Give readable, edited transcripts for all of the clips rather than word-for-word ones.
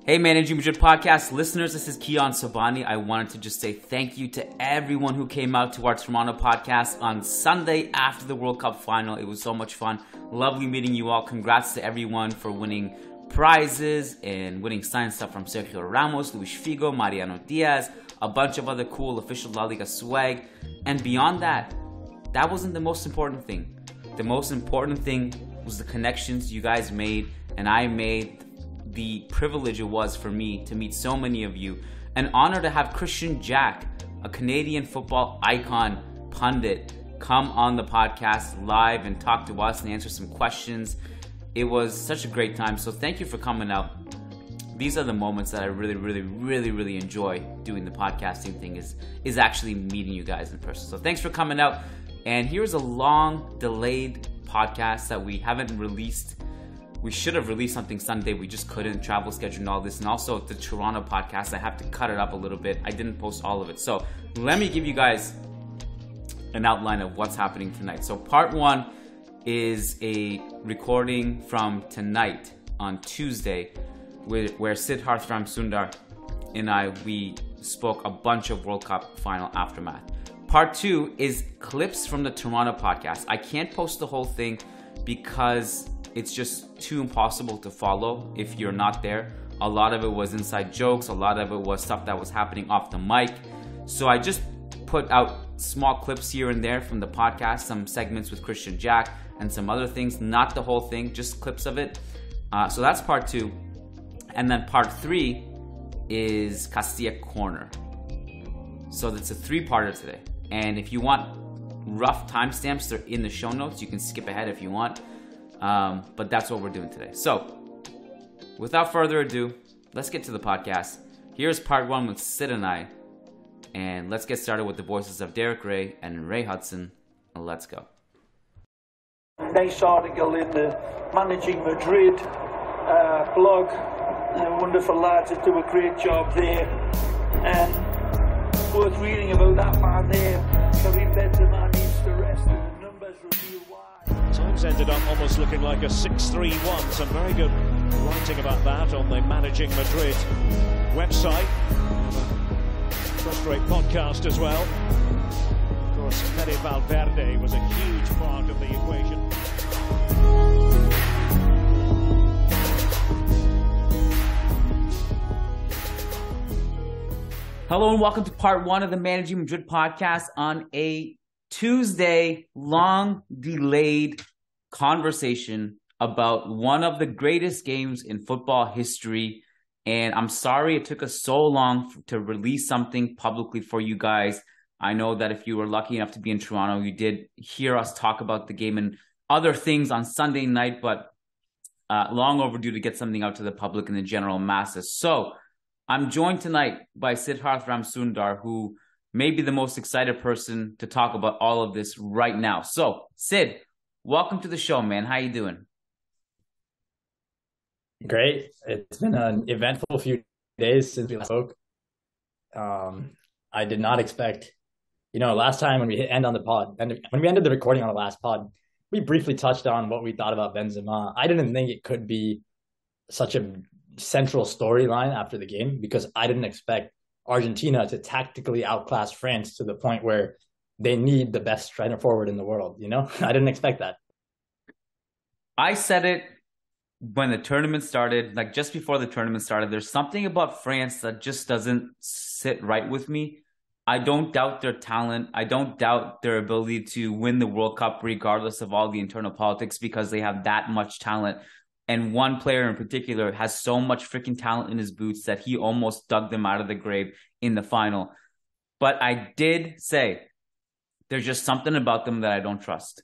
Hey, Managing Madrid Podcast listeners, this is Kiyan Sobhani. I wanted to just say thank you to everyone who came out to our Toronto podcast on Sunday after the World Cup final. It was so much fun. Lovely meeting you all. Congrats to everyone for winning prizes and winning signed stuff from Sergio Ramos, Luis Figo, Mariano Diaz, a bunch of other cool official La Liga swag. And beyond that, that wasn't the most important thing. The most important thing was the connections you guys made and I made. The privilege it was for me to meet so many of you. An honor to have Kristian Jack, a Canadian football icon pundit, come on the podcast live and talk to us and answer some questions. It was such a great time. So thank you for coming out. These are the moments that I really enjoy doing the podcasting thing is actually meeting you guys in person. So thanks for coming out. And here's a long delayed podcast that we haven't released. We should have released something Sunday. We just couldn't, travel schedule and all this. And also the Toronto podcast, I have to cut it up a little bit. I didn't post all of it. So let me give you guys an outline of what's happening tonight. So part one is a recording from tonight on Tuesday where Siddharth Ramsundar and we spoke a bunch of World Cup final aftermath. Part two is clips from the Toronto podcast. I can't post the whole thing because it's just too impossible to follow if you're not there. A lot of it was inside jokes. A lot of it was stuff that was happening off the mic. So I just put out small clips here and there from the podcast, some segments with Kristian Jack and some other things, not the whole thing, just clips of it. So that's part two. And then part three is Castilla Corner. So that's a three-parter today. And if you want rough timestamps, they're in the show notes. You can skip ahead if you want. But that's what we're doing today. So, without further ado, let's get to the podcast. Here's part one with Sid and I. And let's get started with the voices of Derek Ray and Ray Hudson. Let's go. Nice article in the Managing Madrid blog. Wonderful lads that do a great job there. And worth reading about that man there. Karim Benzema needs to rest and the numbers reveal why. Times ended up almost looking like a 6-3-1. Some very good writing about that on the Managing Madrid website. First-rate podcast as well. Of course, Fede Valverde was a huge part of the equation. Hello and welcome to part one of the Managing Madrid podcast on a Tuesday, long delayed conversation about one of the greatest games in football history. And I'm sorry it took us so long to release something publicly for you guys. I know that if you were lucky enough to be in Toronto, you did hear us talk about the game and other things on Sunday night, but long overdue to get something out to the public and the general masses. So I'm joined tonight by Siddharth Ramsundar, who may be the most excited person to talk about all of this right now. So, Sid, welcome to the show, man. How you doing? Great. It's been an eventful few days since we last spoke. I did not expect, last time when we end on the pod, and when we ended the recording on the last pod, we briefly touched on what we thought about Benzema. I didn't think it could be such a central storyline after the game because I didn't expect Argentina to tactically outclass France to the point where they need the best striker forward in the world. I didn't expect that. I said it when the tournament started, like just before the tournament started. There's something about France that just doesn't sit right with me. I don't doubt their talent. I don't doubt their ability to win the World Cup regardless of all the internal politics because they have that much talent. And one player in particular has so much freaking talent in his boots that he almost dug them out of the grave in the final. But I did say there's just something about them that I don't trust.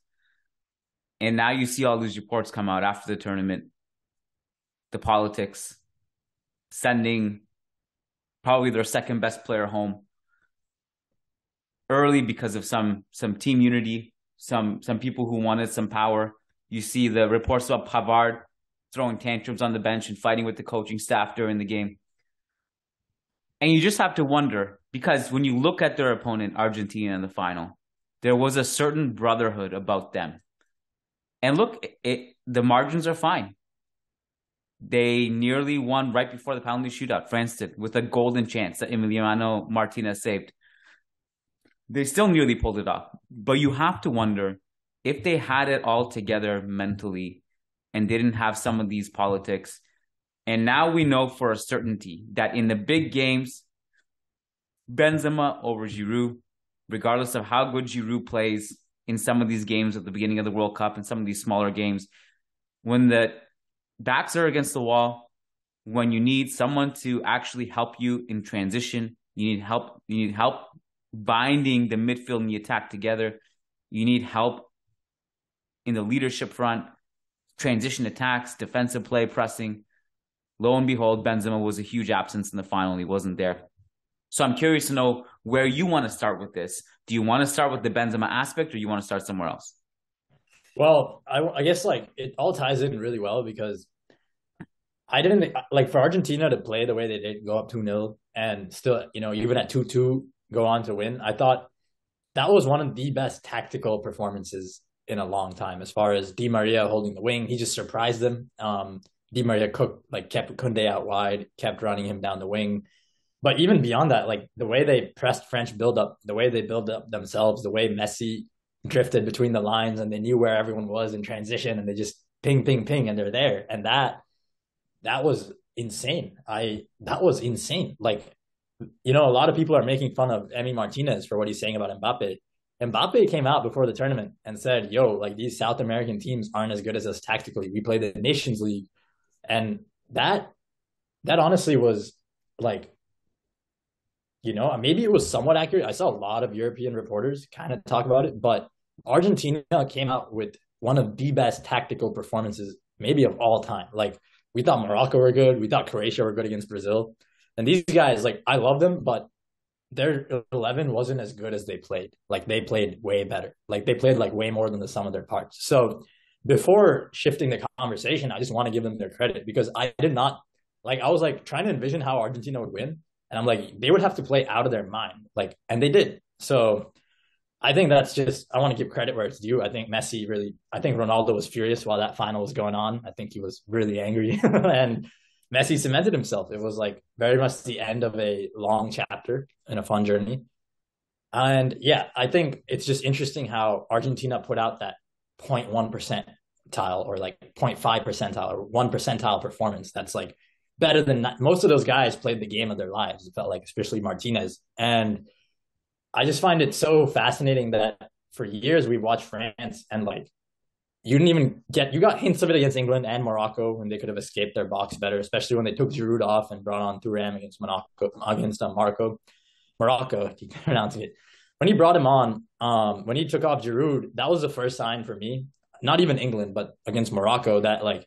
And now you see all these reports come out after the tournament. The politics, sending probably their second best player home early because of some team unity, some people who wanted some power. You see the reports about Pavard throwing tantrums on the bench and fighting with the coaching staff during the game. And you just have to wonder, because when you look at their opponent, Argentina, in the final, there was a certain brotherhood about them. And look, the margins are fine. They nearly won right before the penalty shootout. France did, with a golden chance that Emiliano Martinez saved. They still nearly pulled it off. But you have to wonder if they had it all together mentally and didn't have some of these politics. And now we know for a certainty that in the big games, Benzema over Giroud, regardless of how good Giroud plays in some of these games at the beginning of the World Cup and some of these smaller games, when the backs are against the wall, when you need someone to actually help you in transition, you need help binding the midfield and the attack together, you need help in the leadership front, transition attacks, defensive play, pressing. Lo and behold, Benzema was a huge absence in the final. He wasn't there. So I'm curious to know where you want to start with this. Do you want to start with the Benzema aspect, or you want to start somewhere else? Well, I guess like it all ties in really well, because I didn't like for Argentina to play the way they did, go up 2-0 and still, even at 2-2 go on to win. I thought that was one of the best tactical performances in a long time, as far as Di Maria holding the wing. He just surprised them. Di Maria kept Koundé out wide, kept running him down the wing. But even beyond that, like the way they pressed French build-up, the way they build up themselves, the way Messi drifted between the lines and they knew where everyone was in transition and they just ping, ping, ping, and they're there. And that was insane. That was insane. Like, a lot of people are making fun of Emi Martinez for what he's saying about Mbappe. Mbappe came out before the tournament and said, like these South American teams aren't as good as us tactically. We play the Nations League. And that honestly was like, maybe it was somewhat accurate. I saw a lot of European reporters kind of talk about it, but Argentina came out with one of the best tactical performances maybe of all time. Like, we thought Morocco were good. We thought Croatia were good against Brazil. And these guys, like, I love them, but their 11 wasn't as good as they played. Like, they played way better. Like, they played like way more than the sum of their parts. So before shifting the conversation, I just want to give them their credit, because I did not, like, I was like trying to envision how Argentina would win. And I'm like, they would have to play out of their mind. Like, and they did. So I think that's just, I want to give credit where it's due. I think Ronaldo was furious while that final was going on. I think he was really angry and Messi cemented himself. It was like very much the end of a long chapter and a fun journey. And yeah, I think it's just interesting how Argentina put out that 0.1 percentile or like 0.5 percentile or 1 percentile performance. That's like better than most of those guys played the game of their lives. It felt like, especially Martinez. And I just find it so fascinating that for years we watched France and like, you got hints of it against England and Morocco when they could have escaped their box better, especially when they took Giroud off and brought on Thuram against Morocco, I keep pronouncing it. When he brought him on, when he took off Giroud, that was the first sign for me, not even England, but against Morocco, that like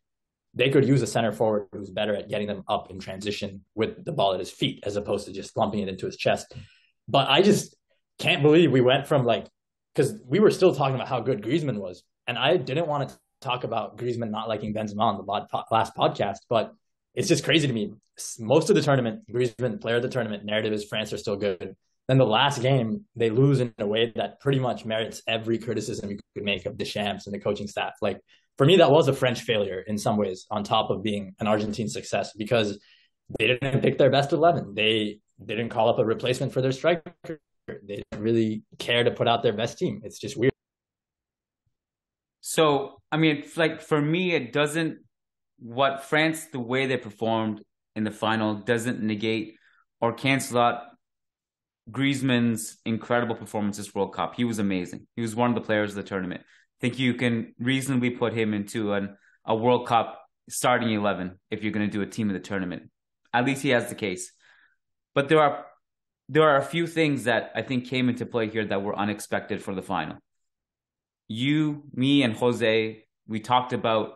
they could use a center forward who's better at getting them up in transition with the ball at his feet, as opposed to just lumping it into his chest. But I just can't believe we went from like, because we were still talking about how good Griezmann was. And I didn't want to talk about Griezmann not liking Benzema on the last podcast, but it's just crazy to me. Most of the tournament, Griezmann, player of the tournament, narrative is France are still good. Then the last game, they lose in a way that pretty much merits every criticism you could make of Deschamps and the coaching staff. Like, for me, that was a French failure in some ways, on top of being an Argentine success, because they didn't pick their best 11. They didn't call up a replacement for their striker. They didn't really care to put out their best team. It's just weird. So, I mean, like for me, it doesn't, what France, the way they performed in the final doesn't negate or cancel out Griezmann's incredible performance this World Cup. He was amazing. He was one of the players of the tournament. I think you can reasonably put him into a World Cup starting 11 if you're going to do a team of the tournament. At least he has the case. But there are a few things that I think came into play here that were unexpected for the final. You, me, and Jose, we talked about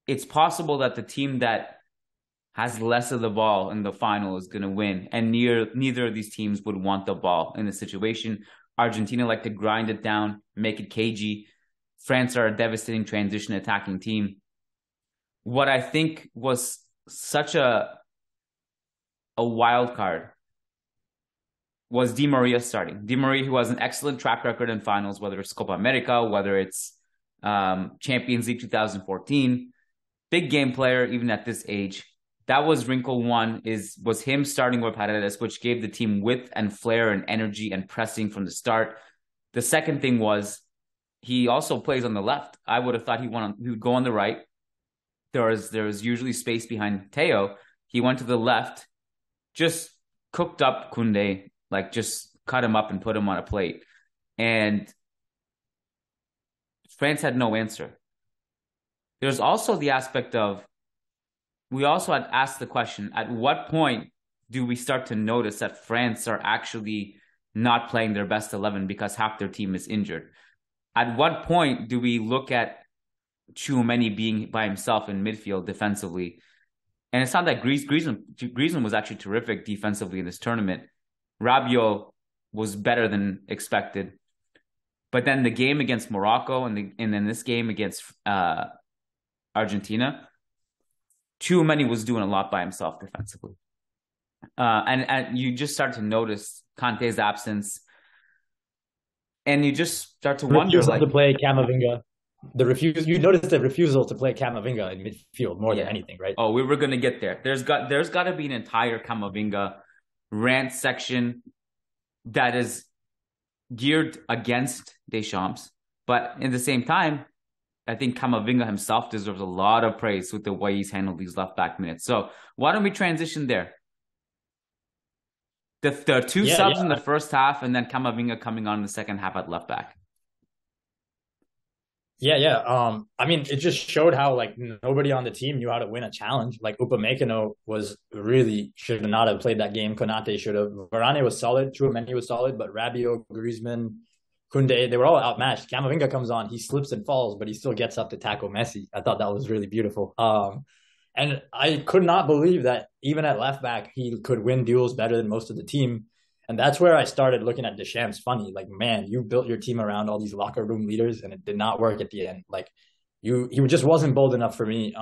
it's possible that the team that has less of the ball in the final is going to win, and neither of these teams would want the ball in the situation. Argentina like to grind it down, make it cagey. France are a devastating transition attacking team. What I think was such a wild card was Di Maria starting. Di Maria, who has an excellent track record in finals, whether it's Copa America, whether it's Champions League 2014. big game player even at this age. That was wrinkle one, was him starting with Paredes, which gave the team width and flair and energy and pressing from the start. The second thing was he also plays on the left. I would have thought he would go on the right. There was usually space behind Theo. He went to the left, just cooked up Koundé, like just cut him up and put him on a plate. And France had no answer. There's also the aspect of, we also had asked the question, at what point do we start to notice that France are actually not playing their best 11 because half their team is injured? At what point do we look at Tchouaméni being by himself in midfield defensively? And it's not that Griezmann was actually terrific defensively in this tournament. Rabiot was better than expected. But then the game against Morocco and then this game against Argentina, Tchouaméni was doing a lot by himself defensively. And you just start to notice Kanté's absence. And you just start to wonder, like, to play Camavinga. You notice the refusal to play Camavinga in midfield more than anything, right? Oh, we were going to get there. There's got to be an entire Camavinga rant section that is geared against Deschamps. But at the same time, I think Camavinga himself deserves a lot of praise with the way he's handled these left back minutes. So why don't we transition there? The two subs in the first half, and then Camavinga coming on in the second half at left back. Yeah. I mean, it just showed how, like, nobody on the team knew how to win a challenge. Like, Upamecano should not have played that game. Konate should have. Varane was solid. Tchouaméni was solid. But Rabiot, Griezmann, Koundé, they were all outmatched. Camavinga comes on. He slips and falls, but he still gets up to tackle Messi. I thought that was really beautiful. And I could not believe that even at left back, he could win duels better than most of the team. And that's where I started looking at Deschamps funny. Like, man, you built your team around all these locker room leaders, and it did not work at the end. Like, he just wasn't bold enough for me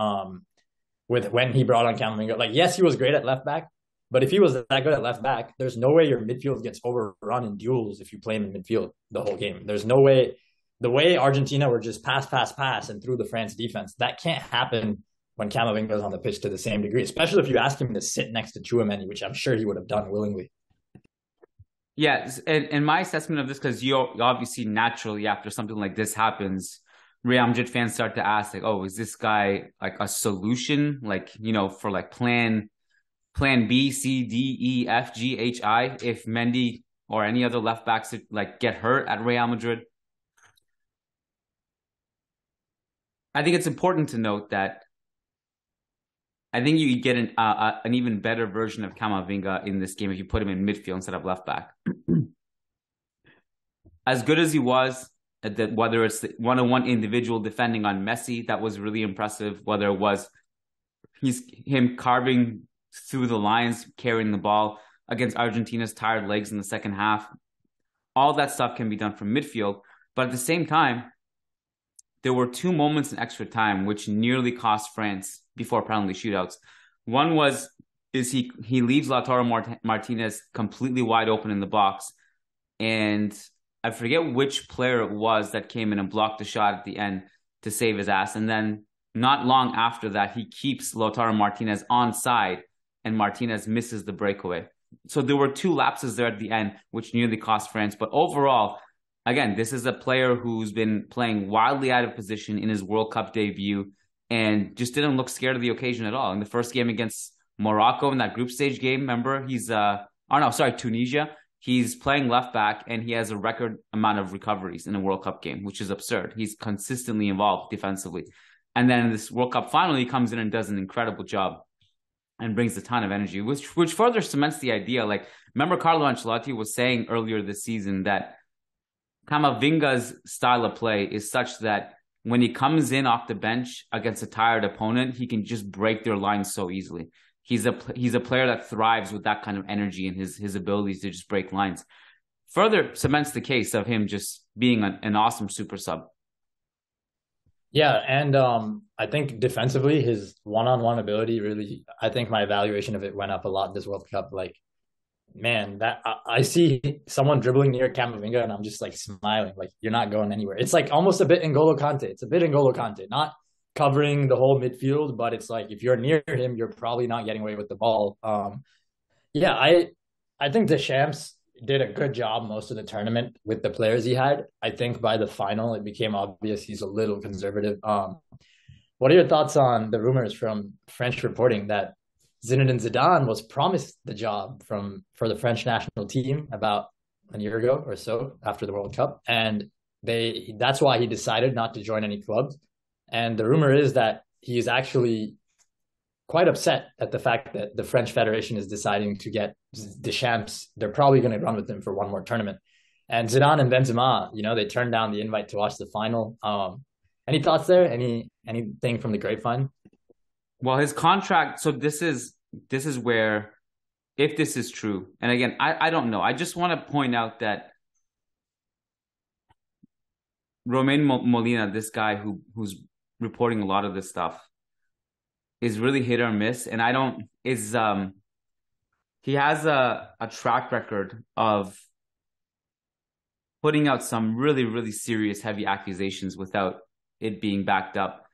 with when he brought on Camavinga. Like, yes, he was great at left back, but if he was that good at left back, there's no way your midfield gets overrun in duels if you play him in midfield the whole game. There's no way. The way Argentina were just pass, and through the France defense, that can't happen when Camavinga is on the pitch to the same degree, especially if you ask him to sit next to Tchouaméni, which I'm sure he would have done willingly. Yeah, and my assessment of this, because you obviously naturally after something like this happens, Real Madrid fans start to ask, like, oh, is this guy like a solution, like, you know, for like plan B, C, D, E, F, G, H, I, if Mendy or any other left backs like get hurt at Real Madrid? I think it's important to note that I think you get an even better version of Camavinga in this game if you put him in midfield instead of left back. As good as he was, whether it's the one-on-one individual defending on Messi, that was really impressive. Whether it was him carving through the lines, carrying the ball against Argentina's tired legs in the second half, all that stuff can be done from midfield. But at the same time, there were two moments in extra time which nearly cost France before penalty shootouts. One is he leaves Lautaro Martinez completely wide open in the box, and I forget which player it was that came in and blocked the shot at the end to save his ass. And then not long after that, he keeps Lautaro Martinez onside, and Martinez misses the breakaway. So there were two lapses there at the end, which nearly cost France. But overall, again, this is a player who's been playing wildly out of position in his World Cup debut and just didn't look scared of the occasion at all. In the first game against Morocco, in that group stage game, remember, Tunisia, he's playing left back and he has a record amount of recoveries in a World Cup game, which is absurd. He's consistently involved defensively. And then in this World Cup final, he comes in and does an incredible job and brings a ton of energy, which further cements the idea. Like, remember Carlo Ancelotti was saying earlier this season that Camavinga's style of play is such that when he comes in off the bench against a tired opponent, he can just break their lines so easily. He's a player that thrives with that kind of energy and his abilities to just break lines. Further cements the case of him just being an awesome super sub. Yeah, and I think defensively, his one-on-one ability really, I think my evaluation of it went up a lot this World Cup. Like, man, that I see someone dribbling near Camavinga and I'm just like smiling, like, you're not going anywhere. It's like almost a bit N'Golo Kante. It's a bit N'Golo Kante, not covering the whole midfield, but it's like if you're near him, you're probably not getting away with the ball. Yeah, I think Deschamps did a good job most of the tournament with the players he had. I think by the final, it became obvious he's a little conservative. What are your thoughts on the rumors from French reporting that Zinedine Zidane was promised the job for the French national team about a year ago or so after the World Cup, and that's why he decided not to join any clubs. And the rumor is that he is actually quite upset at the fact that the French Federation is deciding to get Deschamps. They're probably going to run with him for one more tournament. And Zidane and Benzema, they turned down the invite to watch the final. Any thoughts there? Anything from the grapevine? Well, his contract. So this is where, if this is true, and again, I don't know. I just want to point out that Romain Molina, this guy who's reporting a lot of this stuff, is really hit or miss, and he has a track record of putting out some really, really serious heavy accusations without it being backed up.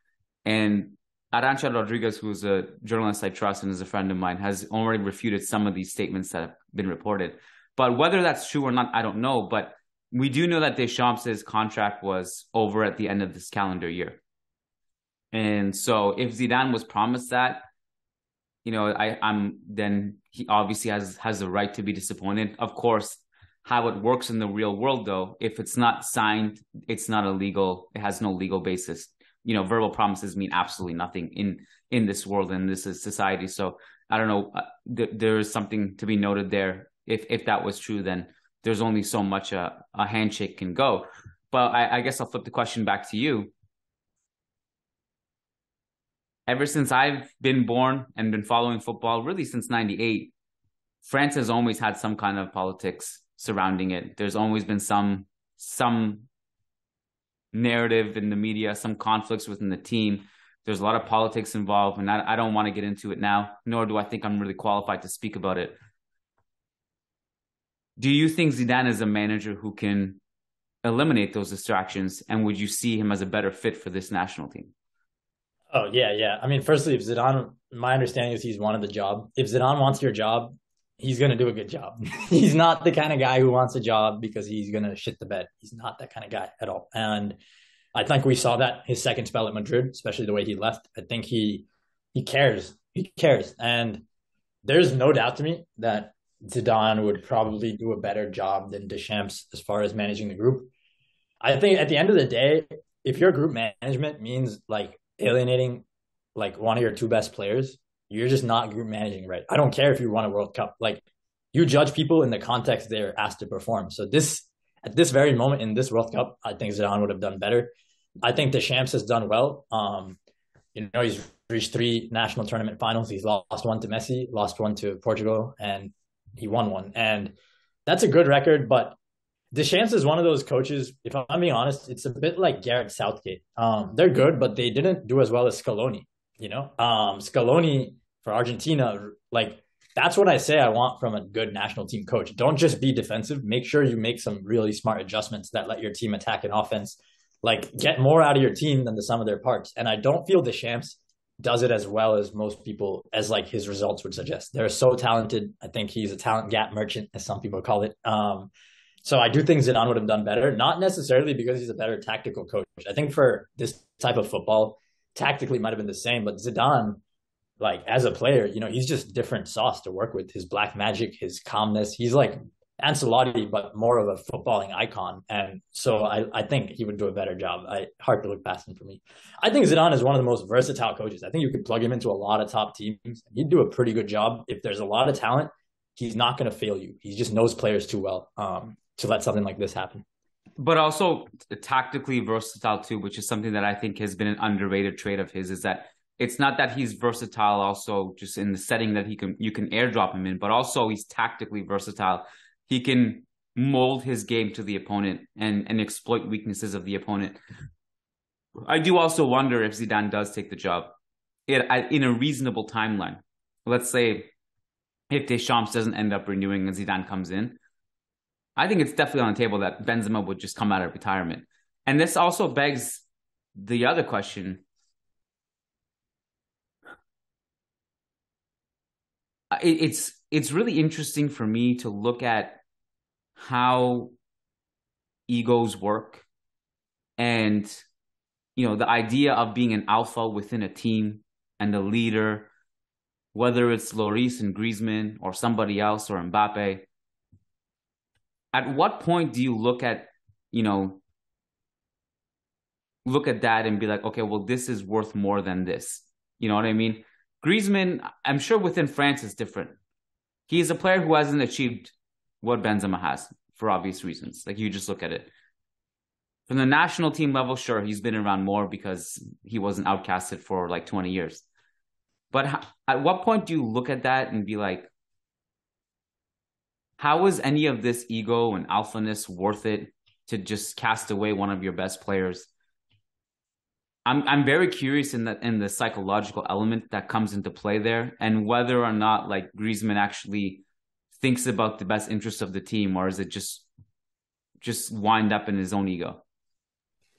And Arantxa Rodriguez, who's a journalist I trust and is a friend of mine, has already refuted some of these statements that have been reported. But whether that's true or not, I don't know. But we do know that Deschamps' contract was over at the end of this calendar year. And so if Zidane was promised that, then he obviously has the right to be disappointed. Of course, how it works in the real world, though, if it's not signed, it's not illegal. It has no legal basis. Verbal promises mean absolutely nothing in this world and this is society. So I don't know. There is something to be noted there. If that was true, then there's only so much a handshake can go. But I guess I'll flip the question back to you. Ever since I've been born and been following football, really since '98, France has always had some kind of politics surrounding it. There's always been some narrative in the media, some conflicts within the team. There's a lot of politics involved, and I don't want to get into it now, nor do I think I'm really qualified to speak about it. Do you think Zidane is a manager who can eliminate those distractions, and would you see him as a better fit for this national team? Oh, yeah. I mean, firstly, if Zidane, my understanding is he's wanted the job. If Zidane wants your job, he's going to do a good job. He's not the kind of guy who wants a job because he's going to shit the bed. He's not that kind of guy at all. And I think we saw that his second spell at Madrid, especially the way he left. I think he cares. He cares. And there's no doubt to me that Zidane would probably do a better job than Deschamps as far as managing the group. I think at the end of the day, if your group management means like alienating like one of your two best players, you're just not group managing right. I don't care if you won a World Cup. Like, you judge people in the context they're asked to perform. So at this very moment in this World Cup, I think Zidane would have done better. I think Deschamps has done well. He's reached 3 national tournament finals. He's lost one to Messi, lost one to Portugal, and he won one. And that's a good record, but Deschamps is one of those coaches, if I'm being honest, it's a bit like Gareth Southgate. They're good, but they didn't do as well as Scaloni. Scaloni for Argentina, like, that's what I say I want from a good national team coach. Don't just be defensive. Make sure you make some really smart adjustments that let your team attack in offense. Like, get more out of your team than the sum of their parts. And I don't feel Deschamps does it as well as most people, as like his results would suggest. They're so talented. I think he's a talent gap merchant, as some people call it. So I do think Zidane would have done better, not necessarily because he's a better tactical coach. I think for this type of football, tactically might have been the same, but Zidane, like, as a player, he's just different sauce to work with. His black magic, his calmness. He's like Ancelotti, but more of a footballing icon. And so I think he would do a better job. Hard to look past him for me. I think Zidane is one of the most versatile coaches. I think you could plug him into a lot of top teams. He'd do a pretty good job. If there's a lot of talent, he's not going to fail you. He just knows players too well to let something like this happen. But also tactically versatile too, which is something that I think has been an underrated trait of his, is that it's not that he's versatile also just in the setting that you can airdrop him in, but also he's tactically versatile. He can mold his game to the opponent and exploit weaknesses of the opponent. I do also wonder if Zidane does take the job in a reasonable timeline. Let's say if Deschamps doesn't end up renewing and Zidane comes in, I think it's definitely on the table that Benzema would just come out of retirement. And this also begs the other question. it's really interesting for me to look at how egos work, and the idea of being an alpha within a team and a leader, whether it's Lloris and Griezmann or somebody else or Mbappe. At what point do you look at that and be like, okay, well, this is worth more than this? You know what I mean? Griezmann, I'm sure within France is different. He is a player who hasn't achieved what Benzema has for obvious reasons. Like, you just look at it. From the national team level, sure, he's been around more because he wasn't outcasted for like 20 years. But at what point do you look at that and be like, how is any of this ego and alphaness worth it to just cast away one of your best players? I'm very curious in the psychological element that comes into play there, and whether or not like Griezmann actually thinks about the best interest of the team, or is it just wind up in his own ego?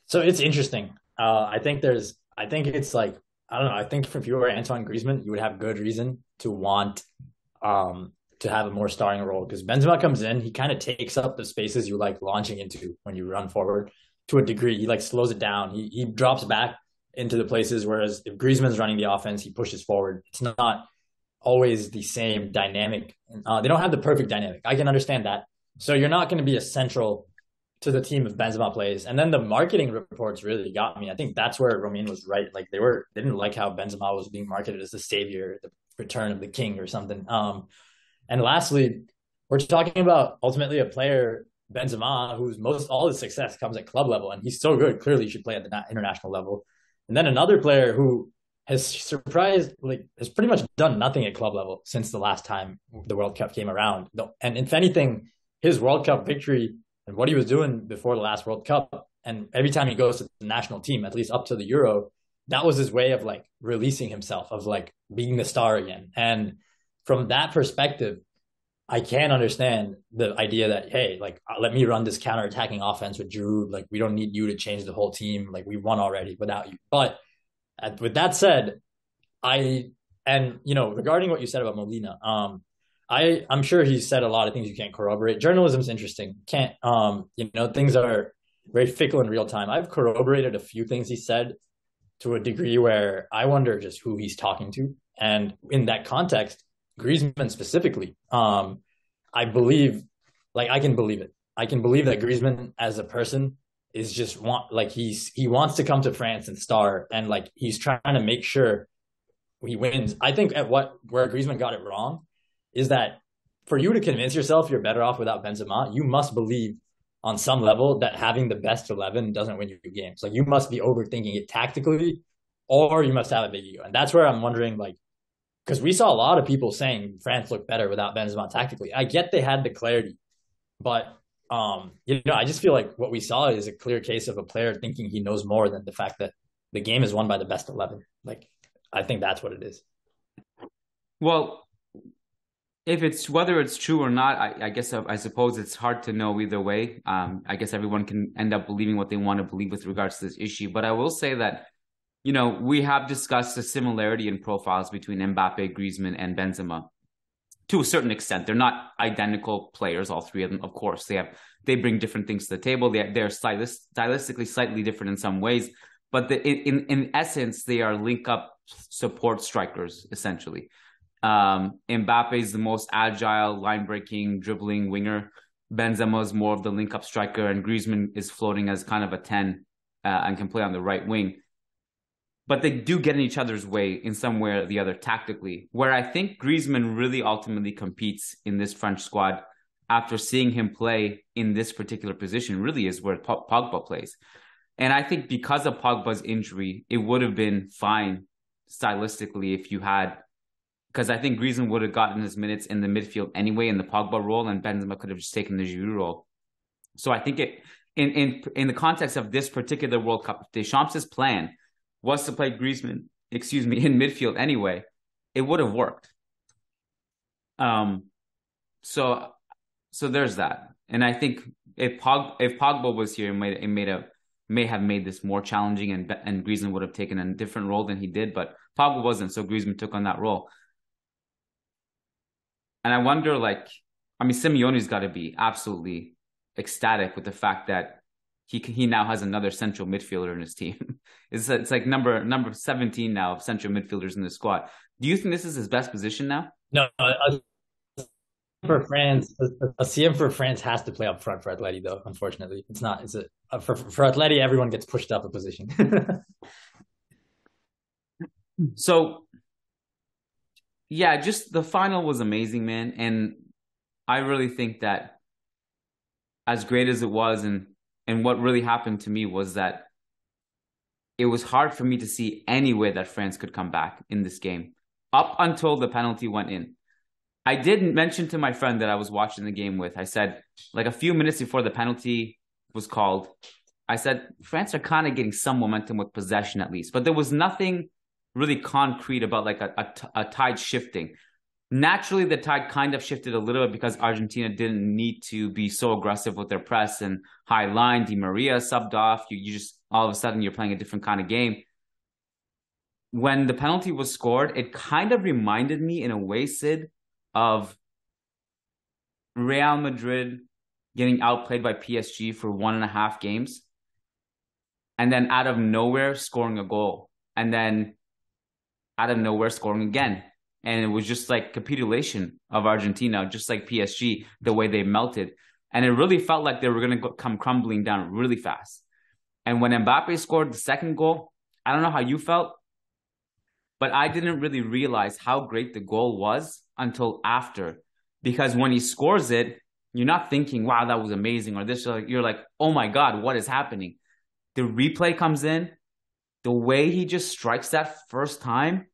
So it's interesting. I think it's like, I don't know. I think if you were Antoine Griezmann, you would have good reason to want to have a more starring role, because Benzema comes in, he kind of takes up the spaces you like launching into when you run forward to a degree. He like slows it down. He drops back into the places, whereas if Griezmann's running the offense, he pushes forward. It's not always the same dynamic. They don't have the perfect dynamic. I can understand that. So you're not going to be essential to the team if Benzema plays. And then the marketing reports really got me. I think that's where Romain was right. Like they didn't like how Benzema was being marketed as the savior, the return of the king or something. And lastly, we're talking about ultimately a player, Benzema, whose all his success comes at club level, and he's so good. Clearly, he should play at the international level. And then another player who has has pretty much done nothing at club level since the last time the World Cup came around. And if anything, his World Cup victory and what he was doing before the last World Cup, and every time he goes to the national team, at least up to the Euro, that was his way of like releasing himself, of like being the star again. And from that perspective, I can understand the idea that, hey, like, let me run this counter-attacking offense with Jude. Like, we don't need you to change the whole team. Like, we won already without you. But with that said, regarding what you said about Molina, I'm sure he said a lot of things you can't corroborate. Journalism's interesting. Things are very fickle in real time. I've corroborated a few things he said to a degree where I wonder just who he's talking to. And in that context, Griezmann specifically, I believe, like, I can believe it. I can believe that Griezmann as a person is just he wants to come to France and star, and like he's trying to make sure he wins. I think where Griezmann got it wrong is that for you to convince yourself you're better off without Benzema, you must believe on some level that having the best 11 doesn't win you games. Like, you must be overthinking it tactically, or you must have a big ego. And that's where I'm wondering, like, because we saw a lot of people saying France looked better without Benzema tactically. I get they had the clarity, but I just feel like what we saw is a clear case of a player thinking he knows more than the fact that the game is won by the best 11. Like, I think that's what it is. Well, whether it's true or not, I suppose it's hard to know either way. I guess everyone can end up believing what they want to believe with regards to this issue. But I will say that, we have discussed the similarity in profiles between Mbappe, Griezmann, and Benzema to a certain extent. They're not identical players, all three of them. Of course, they bring different things to the table. They're stylistically slightly different in some ways, but in essence, they are link-up support strikers, essentially. Mbappe is the most agile, line-breaking, dribbling winger. Benzema is more of the link-up striker, and Griezmann is floating as kind of a 10 and can play on the right wing. But they do get in each other's way in some way or the other tactically. Where I think Griezmann really ultimately competes in this French squad after seeing him play in this particular position really is where Pogba plays. And I think because of Pogba's injury, it would have been fine stylistically if you had, because I think Griezmann would have gotten his minutes in the midfield anyway in the Pogba role, and Benzema could have just taken the Giroud role. So I think in the context of this particular World Cup, Deschamps' plan was to play Griezmann, in midfield anyway, it would have worked. So there's that. And I think if Pogba was here, it may have made this more challenging, and Griezmann would have taken a different role than he did, but Pogba wasn't, so Griezmann took on that role. And I wonder, like, I mean, Simeone's got to be absolutely ecstatic with the fact that he now has another central midfielder in his team. It's like number 17 now of central midfielders in the squad. Do you think this is his best position now? No, for France, a CM for France has to play up front for Atleti, though. Unfortunately, it's not. It's for Atleti, everyone gets pushed up a position. So, yeah, just the final was amazing, man. And I really think that as great as it was, and what really happened to me was that it was hard for me to see any way that France could come back in this game up until the penalty went in. I did mention to my friend that I was watching the game with, I said, like a few minutes before the penalty was called, I said, France are kind of getting some momentum with possession at least, but there was nothing really concrete about like a tide shifting. Naturally, the tide kind of shifted a little bit because Argentina didn't need to be so aggressive with their press and high line. Di Maria subbed off. You just, all of a sudden, you're playing a different kind of game. When the penalty was scored, it kind of reminded me in a way, Sid, of Real Madrid getting outplayed by PSG for 1.5 games and then out of nowhere scoring a goal and then out of nowhere scoring again. And it was just like capitulation of Argentina, just like PSG, the way they melted. And it really felt like they were going to come crumbling down really fast. And when Mbappe scored the second goal, I don't know how you felt, but I didn't really realize how great the goal was until after. Because when he scores it, you're not thinking, wow, that was amazing, or this. You're like, oh my God, what is happening? The replay comes in. The way he just strikes that first time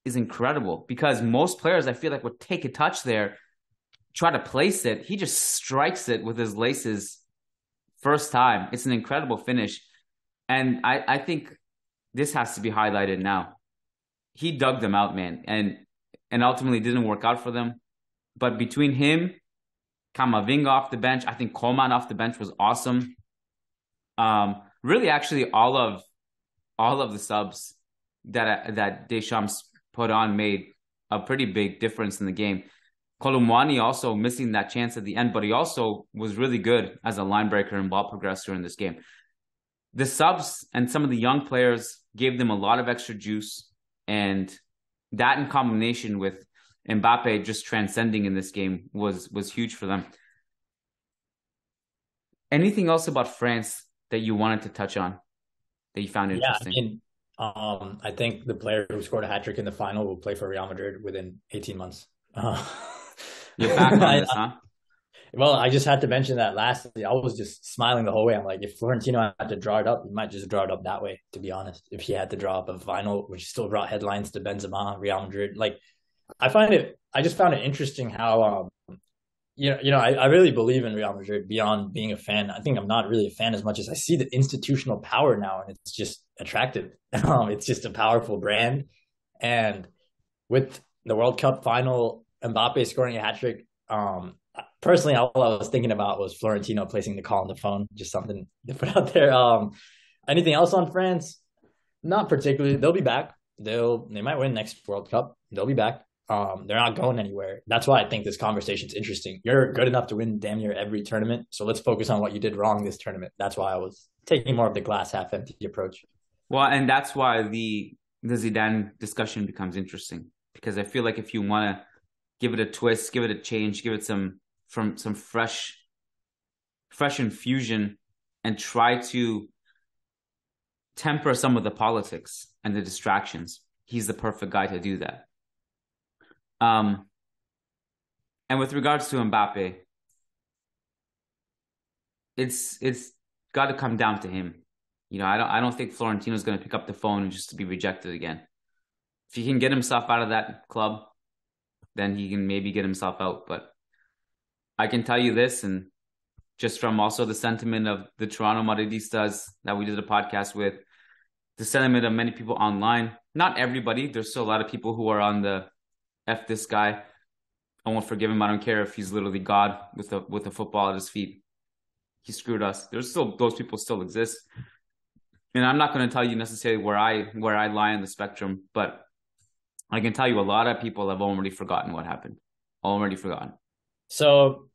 is incredible. Because most players, I feel like, would take a touch there, try to place it. He just strikes it with his laces first time. It's an incredible finish. And I think this has to be highlighted now. He dug them out, man. And ultimately didn't work out for them. But between him, Camavinga off the bench, I think Coman off the bench was awesome. Really, actually, all of the subs that Deschamps put on made a pretty big difference in the game. Colomwani also missing that chance at the end, but he also was really good as a line breaker and ball progressor in this game. The subs and some of the young players gave them a lot of extra juice, and that in combination with Mbappe just transcending in this game was huge for them. Anything else about France that you wanted to touch on that you found interesting? I think the player who scored a hat-trick in the final will play for Real Madrid within 18 months. You're back on this, huh? Well, I just had to mention that lastly. I was just smiling the whole way. I'm like, if Florentino had to draw it up, he might just draw it up that way, to be honest. If he had to draw up a final, which still brought headlines to Benzema, Real Madrid. Like, I just found it interesting how, I really believe in Real Madrid beyond being a fan. I think I'm not really a fan as much as I see the institutional power now, and it's just attractive. It's just a powerful brand. And with the World Cup final, Mbappe scoring a hat-trick, personally, all I was thinking about was Florentino placing the call on the phone, just something to put out there. Anything else on France? Not particularly. They'll be back. They might win next World Cup. They'll be back. They're not going anywhere. That's why I think this conversation is interesting. You're good enough to win damn near every tournament, so let's focus on what you did wrong this tournament. That's why I was taking more of the glass half empty approach. Well, and that's why the Zidane discussion becomes interesting, because I feel like if you want to give it a twist, give it a change, give it some fresh infusion, and try to temper some of the politics and the distractions, he's the perfect guy to do that. And with regards to Mbappe, it's got to come down to him. I don't think Florentino's going to pick up the phone just to be rejected again. If he can get himself out of that club, then he can maybe get himself out. But I can tell you this, and just from also the sentiment of the Toronto Madridistas that we did a podcast with, the sentiment of many people online, not everybody, there's still a lot of people who are on the F this guy, I won't forgive him. I don't care if he's literally God with a football at his feet. He screwed us. There's still, those people still exist. And I'm not going to tell you necessarily where I lie on the spectrum, but I can tell you a lot of people have already forgotten what happened. already forgotten. So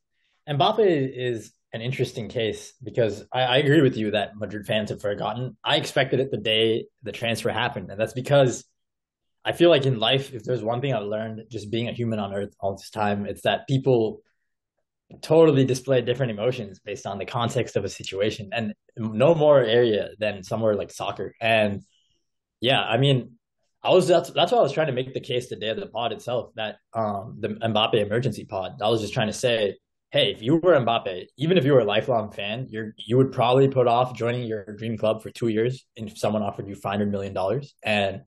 Mbappe is an interesting case because I agree with you that Madrid fans have forgotten. I expected it the day the transfer happened. And that's because I feel like in life, if there's one thing I've learned just being a human on earth all this time, it's that people totally display different emotions based on the context of a situation, and no more area than somewhere like soccer. And yeah, I mean, that's why I was trying to make the case today of the pod itself, that the Mbappe emergency pod. I was just trying to say, hey, if you were Mbappe, even if you were a lifelong fan, you would probably put off joining your dream club for 2 years if someone offered you $500 million. And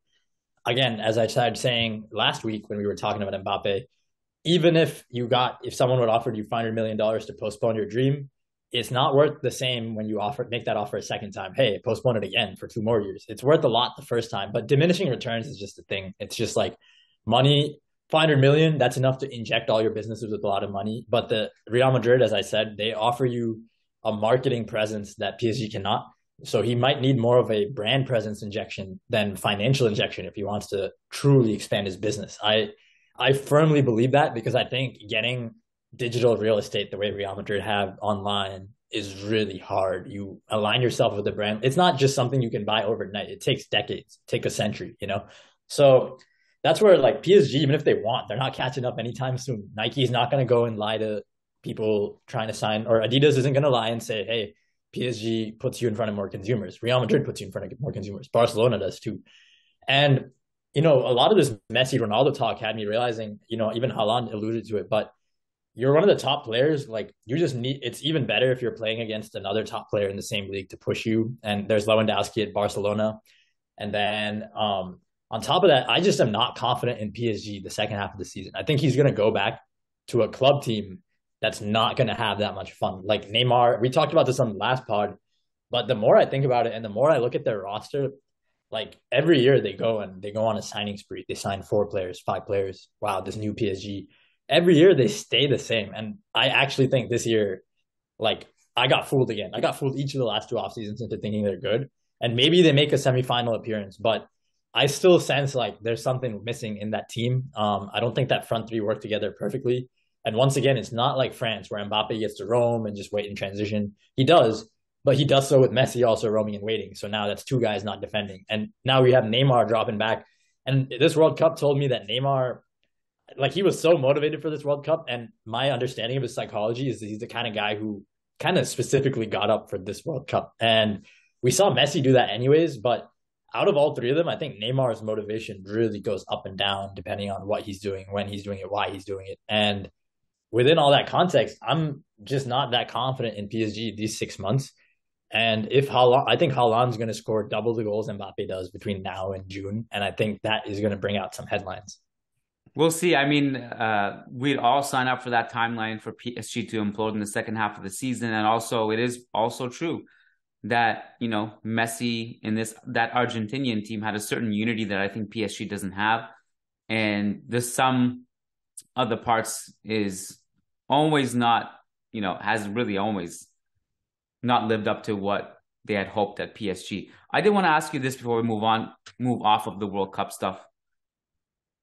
again, as I started saying last week when we were talking about Mbappe, even if someone would offer you $500 million to postpone your dream, it's not worth the same when you make that offer a second time. Hey, postpone it again for 2 more years. It's worth a lot the first time, but diminishing returns is just a thing. It's just like money, 500 million, that's enough to inject all your businesses with a lot of money. But the Real Madrid, as I said, they offer you a marketing presence that PSG cannot. So he might need more of a brand presence injection than financial injection if he wants to truly expand his business. I firmly believe that, because I think getting digital real estate the way Real Madrid have online is really hard. You align yourself with the brand. It's not just something you can buy overnight. It takes decades, take a century, So that's where like PSG, even if they want, they're not catching up anytime soon. Nike's not going to go and lie to people trying to sign, or Adidas isn't going to lie and say, hey, PSG puts you in front of more consumers. Real Madrid puts you in front of more consumers. Barcelona does too. And a lot of this Messi Ronaldo talk had me realizing, even Haaland alluded to it, but you're one of the top players. Like, you just it's even better if you're playing against another top player in the same league to push you. And there's Lewandowski at Barcelona. And then on top of that, I just am not confident in PSG the second half of the season. I think he's going to go back to a club team that's not going to have that much fun. Like Neymar, we talked about this on the last pod, but the more I think about it and the more I look at their roster, like every year they go on a signing spree. They sign 4 players, 5 players. Wow, this new PSG. Every year they stay the same. And I actually think this year, like, I got fooled again. I got fooled each of the last 2 off seasons into thinking they're good. And maybe they make a semifinal appearance, but I still sense like there's something missing in that team. I don't think that front 3 work together perfectly. And once again, it's not like France where Mbappe gets to roam and just wait in transition. He does, but he does so with Messi also roaming and waiting. So now that's 2 guys not defending. And now we have Neymar dropping back. And this World Cup told me that Neymar, like, he was so motivated for this World Cup. And my understanding of his psychology is that he's the kind of guy who kind of specifically got up for this World Cup. And we saw Messi do that anyways, but out of all 3 of them, I think Neymar's motivation really goes up and down depending on what he's doing, when he's doing it, why he's doing it. And within all that context, I'm just not that confident in PSG these 6 months. And I think Haaland's going to score double the goals Mbappe does between now and June. And I think that is going to bring out some headlines. We'll see. I mean, we'd all sign up for that timeline for PSG to implode in the second half of the season. And also, it is also true that, Messi in that Argentinian team had a certain unity that I think PSG doesn't have. And the sum of the parts is always not, has really always not lived up to what they had hoped at PSG. I did want to ask you this before we move off of the World Cup stuff.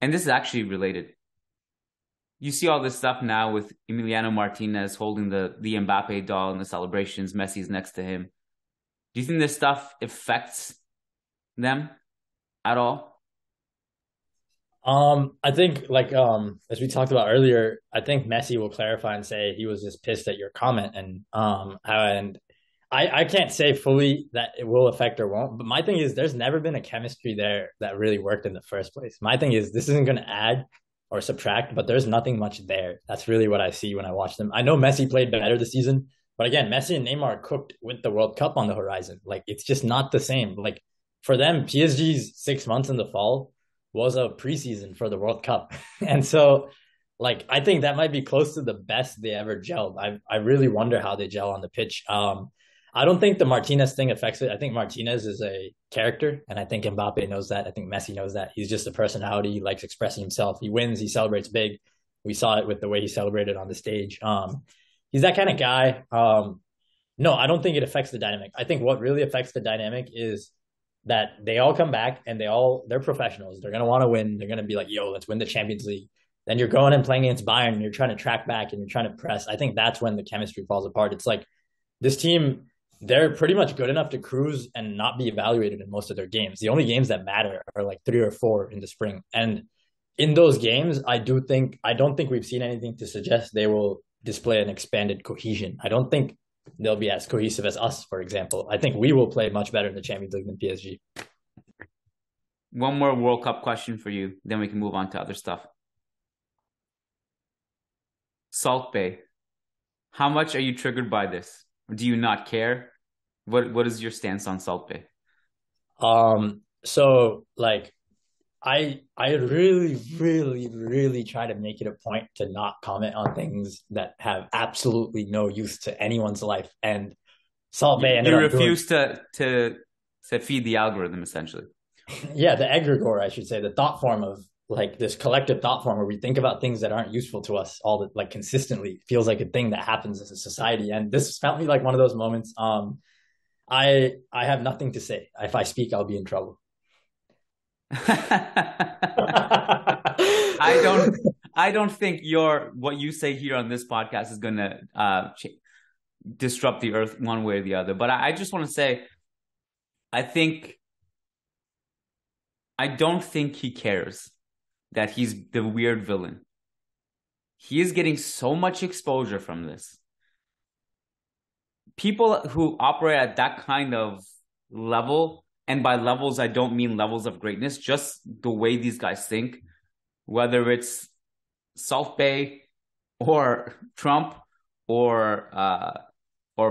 And this is actually related. You see all this stuff now with Emiliano Martinez holding the Mbappe doll in the celebrations. Messi's next to him. Do you think this stuff affects them at all? I think, like, as we talked about earlier, I think Messi will clarify and say he was just pissed at your comment. And I can't say fully that it will affect or won't, but my thing is there's never been a chemistry there that really worked in the first place. My thing is this isn't going to add or subtract, but there's nothing much there. That's really what I see when I watch them. I know Messi played better this season, but again, Messi and Neymar cooked with the World Cup on the horizon. Like, it's just not the same. Like, for them, PSG's 6 months in the fall was a preseason for the World Cup. And so, like, I think that might be close to the best they ever gelled. I really wonder how they gel on the pitch. I don't think the Martinez thing affects it. I think Martinez is a character, and I think Mbappe knows that. I think Messi knows that. He's just a personality. He likes expressing himself. He wins. He celebrates big. We saw it with the way he celebrated on the stage. He's that kind of guy. No, I don't think it affects the dynamic. I think what really affects the dynamic is that they all come back and they're professionals. They're going to want to win. They're going to be like, yo, let's win the Champions League. then you're going and playing against Bayern and you're trying to track back and you're trying to press. I think that's when the chemistry falls apart. It's like this team, they're pretty much good enough to cruise and not be evaluated in most of their games. The only games that matter are like 3 or 4 in the spring. And in those games, I don't think we've seen anything to suggest they will display an expanded cohesion. I don't think they'll be as cohesive as us, for example. I think we will play much better in the Champions League than PSG. One more World Cup question for you, then we can move on to other stuff. Salt Bay, how much are you triggered by this? Do you not care? What is your stance on Salt Bay? So like I really, really, really try to make it a point to not comment on things that have absolutely no use to anyone's life. And Salt Bay, you refuse to feed the algorithm, essentially. Yeah, the egregore, I should say, the thought form of like this collective thought form where we think about things that aren't useful to us all the, like consistently feels like a thing that happens as a society. And this felt me like one of those moments. I have nothing to say. If I speak, I'll be in trouble. I don't think what you say here on this podcast is going to disrupt the earth one way or the other. But I just want to say, I don't think he cares that he's the weird villain. He is getting so much exposure from this. People who operate at that kind of level, and by levels, I don't mean levels of greatness, just the way these guys think, whether it's Salt Bay or Trump or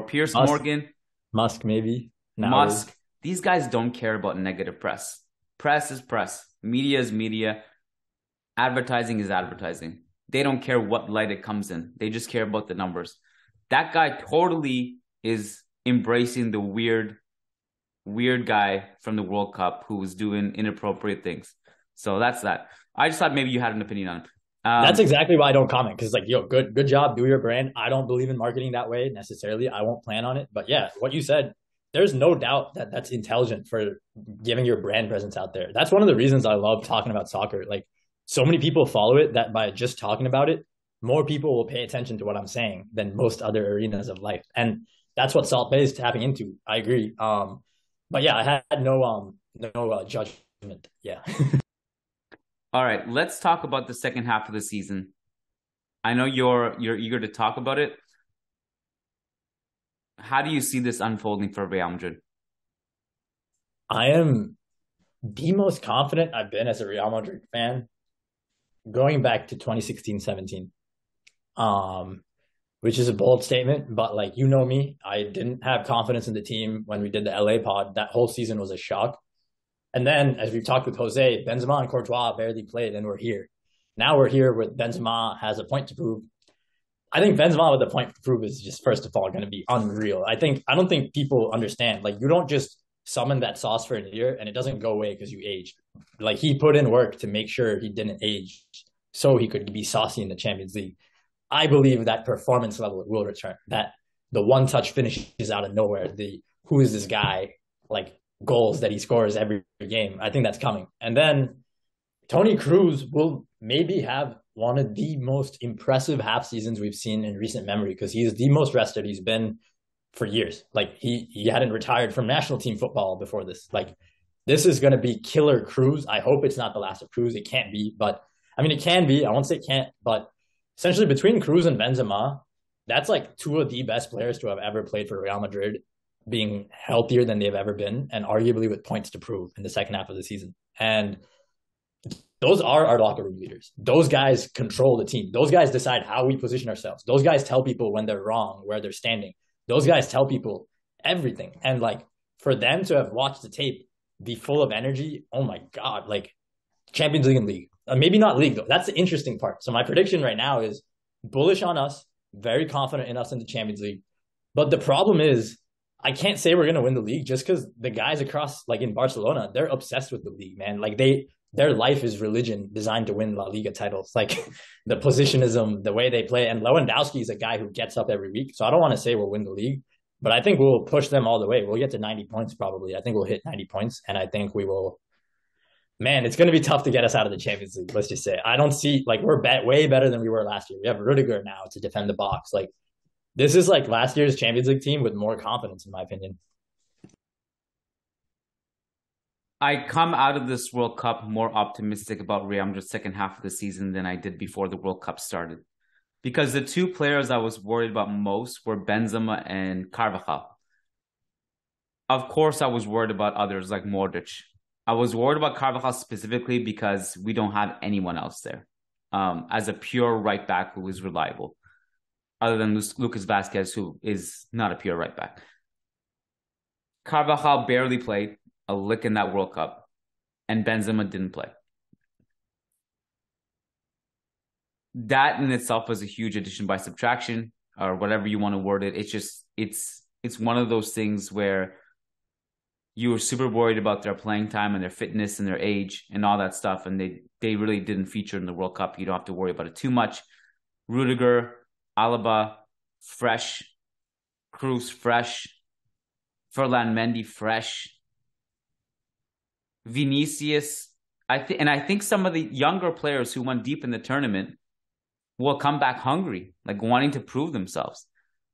Piers Morgan. Musk, maybe. Musk. These guys don't care about negative press. Press is press. Media is media. Advertising is advertising. They don't care what light it comes in. They just care about the numbers. That guy totally is embracing the weird guy from the World Cup who was doing inappropriate things. So that's that. I just thought maybe you had an opinion on it. That's exactly why I don't comment, because like, yo, good job, do your brand. I don't believe in marketing that way necessarily. I won't plan on it. But yeah, what you said, there's no doubt that that's intelligent for giving your brand presence out there. That's one of the reasons I love talking about soccer. Like, so many people follow it that by just talking about it, more people will pay attention to what I'm saying than most other arenas of life. And that's what Salt Bay is tapping into. I agree. But yeah, I had no judgment. Yeah. All right, let's talk about the second half of the season. I know you're eager to talk about it. How do you see this unfolding for Real Madrid? I am the most confident I've been as a Real Madrid fan going back to 2016-17. Which is a bold statement, but like, you know me, I didn't have confidence in the team when we did the LA pod. That whole season was a shock. And then, as we've talked with Jose, Benzema and Courtois barely played, and we're here. Now we're here with Benzema has a point to prove. I think Benzema with a point to prove is just, first of all, going to be unreal. I don't think people understand. Like, you don't just summon that sauce for a year and it doesn't go away because you aged. Like, he put in work to make sure he didn't age so he could be saucy in the Champions League. I believe that performance level will return. That the one-touch finishes out of nowhere, the who is this guy, like goals that he scores every game. I think that's coming. And then Toni Kroos will maybe have one of the most impressive half seasons we've seen in recent memory, because he is the most rested he's been for years. Like he hadn't retired from national team football before this. Like, this is going to be killer Kroos. I hope it's not the last of Kroos. It can't be, but I mean, it can be. I won't say it can't, but essentially between Kroos and Benzema, that's like two of the best players to have ever played for Real Madrid, being healthier than they've ever been, and arguably with points to prove in the second half of the season. And those are our locker room leaders. Those guys control the team. Those guys decide how we position ourselves. Those guys tell people when they're wrong, where they're standing. Those guys tell people everything. And like, for them to have watched the tape, be full of energy, oh my God, like Champions League and League. Maybe not league, though. That's the interesting part. So my prediction right now is bullish on us, very confident in us in the Champions League. But the problem is, I can't say we're going to win the league just because the guys across, like in Barcelona, they're obsessed with the league, man. Like their life is religion designed to win La Liga titles. Like the positionism, the way they play. And Lewandowski is a guy who gets up every week. So I don't want to say we'll win the league, but I think we'll push them all the way. We'll get to 90 points probably. I think we'll hit 90 points, and I think we will Man, it's going to be tough to get us out of the Champions League. Let's just say I don't see like we're way better than we were last year. We have Rudiger now to defend the box. Like this is like last year's Champions League team with more confidence, in my opinion. I come out of this World Cup more optimistic about Real Madrid's second half of the season than I did before the World Cup started. Because the two players I was worried about most were Benzema and Carvajal. Of course, I was worried about others like Modric. I was worried about Carvajal specifically because we don't have anyone else there as a pure right back who is reliable, other than Lucas Vazquez, who is not a pure right back. Carvajal barely played a lick in that World Cup, and Benzema didn't play. That in itself was a huge addition by subtraction, or whatever you want to word it. It's just it's one of those things where you were super worried about their playing time and their fitness and their age and all that stuff, and they really didn't feature in the World Cup. You don't have to worry about it too much. Rudiger, Alaba, fresh. Cruz, fresh. Ferland Mendy, fresh. Vinicius, I think some of the younger players who went deep in the tournament will come back hungry, like wanting to prove themselves.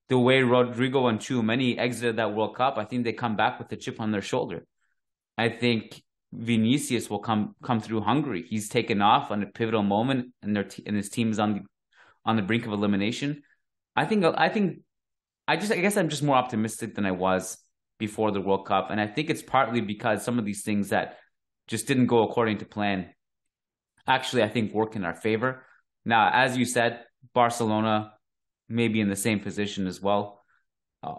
The way Rodrigo and Tchouaméni exited that World Cup, I think they come back with a chip on their shoulder. I think Vinicius will come through hungry. He's taken off on a pivotal moment, and his team is on the brink of elimination. I guess I'm just more optimistic than I was before the World Cup, and I think it's partly because some of these things that just didn't go according to plan actually, I think, work in our favor. Now, as you said, Barcelona may be in the same position as well.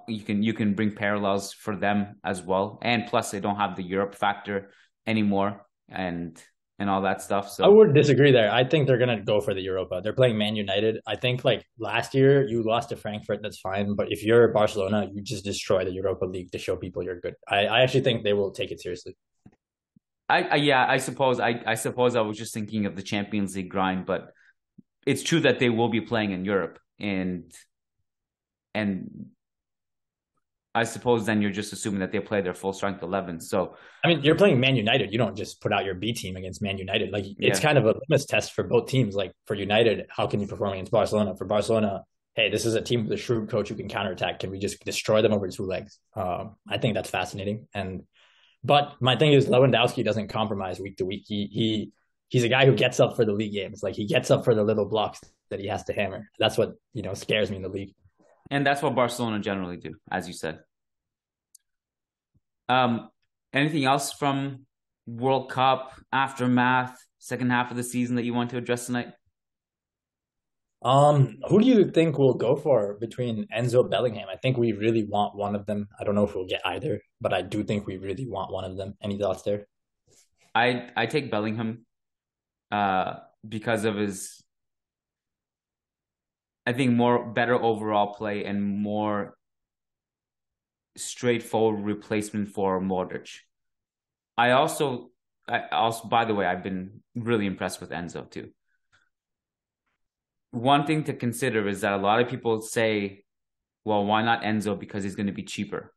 You can bring parallels for them as well, and plus they don't have the Europe factor anymore, and all that stuff. So I would disagree there. I think they're gonna go for the Europa. They're playing Man United. I think like last year you lost to Frankfurt, that's fine. But if you're Barcelona, you just destroy the Europa League to show people you're good. I actually think they will take it seriously. I suppose I was just thinking of the Champions League grind, but it's true that they will be playing in Europe, and I suppose then you're just assuming that they play their full strength 11. So I mean, you're playing Man United. You don't just put out your B team against Man United. Like it's kind of a litmus test for both teams. Like for United, how can you perform against Barcelona? For Barcelona, hey, this is a team with a shrewd coach who can counterattack. Can we just destroy them over two legs? I think that's fascinating. But my thing is Lewandowski doesn't compromise week to week. He's a guy who gets up for the league games. Like he gets up for the little blocks that he has to hammer. That's what, scares me in the league. And that's what Barcelona generally do, as you said. Anything else from World Cup, aftermath, second half of the season that you want to address tonight? Who do you think we'll go for between Enzo and Bellingham? I think we really want one of them. I don't know if we'll get either, but I do think we really want one of them. Any thoughts there? I take Bellingham because of his, I think, better overall play and more straightforward replacement for Modric. I also, by the way, I've been really impressed with Enzo too. One thing to consider is that a lot of people say, well, why not Enzo? Because he's going to be cheaper.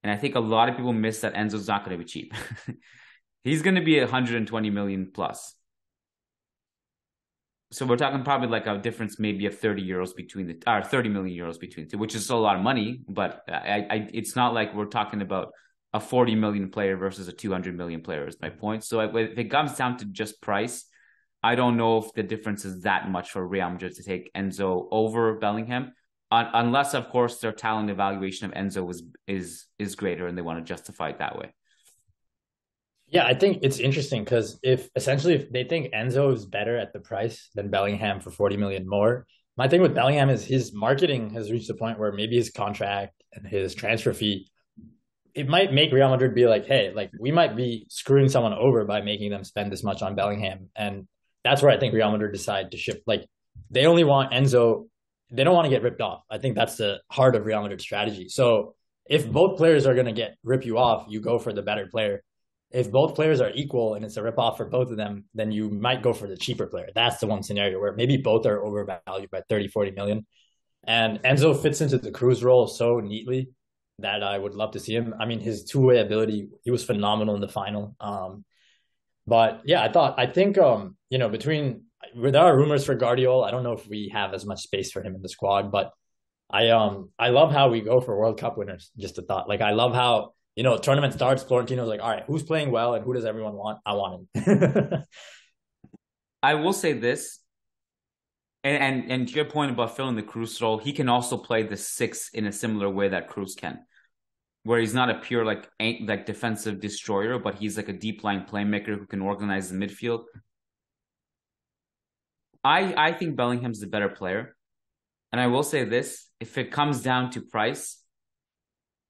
And I think a lot of people miss that Enzo's not going to be cheap. He's going to be 120 million plus. So we're talking probably like a difference maybe of 30 million euros between the two, which is still a lot of money, but it's not like we're talking about a 40 million player versus a 200 million player is my point. So if it comes down to just price, I don't know if the difference is that much for Real Madrid to take Enzo over Bellingham, unless, of course, their talent evaluation of Enzo is greater and they want to justify it that way. Yeah, I think it's interesting because if they think Enzo is better at the price than Bellingham for 40 million more, my thing with Bellingham is his marketing has reached a point where maybe his contract and his transfer fee, it might make Real Madrid be like, hey, like we might be screwing someone over by making them spend this much on Bellingham. And that's where I think Real Madrid decide to ship. Like they only want Enzo. They don't want to get ripped off. I think that's the heart of Real Madrid's strategy. So if both players are going to rip you off, you go for the better player. If both players are equal and it's a rip-off for both of them, then you might go for the cheaper player. That's the one scenario where maybe both are overvalued by 30, 40 million. And Enzo fits into the Cruz role so neatly that I would love to see him. I mean, his two-way ability, he was phenomenal in the final. But yeah, I think there are rumors for Guardiola. I don't know if we have as much space for him in the squad, but I love how we go for World Cup winners. Just a thought. Like I love how, tournament starts, Florentino's like, all right, who's playing well and who does everyone want? I want him. I will say this, and to your point about filling the Kroos role, he can also play the 6 in a similar way that Kroos can, where he's not a pure like defensive destroyer, but he's like a deep line playmaker who can organize the midfield. I think Bellingham's the better player. And I will say this, if it comes down to price,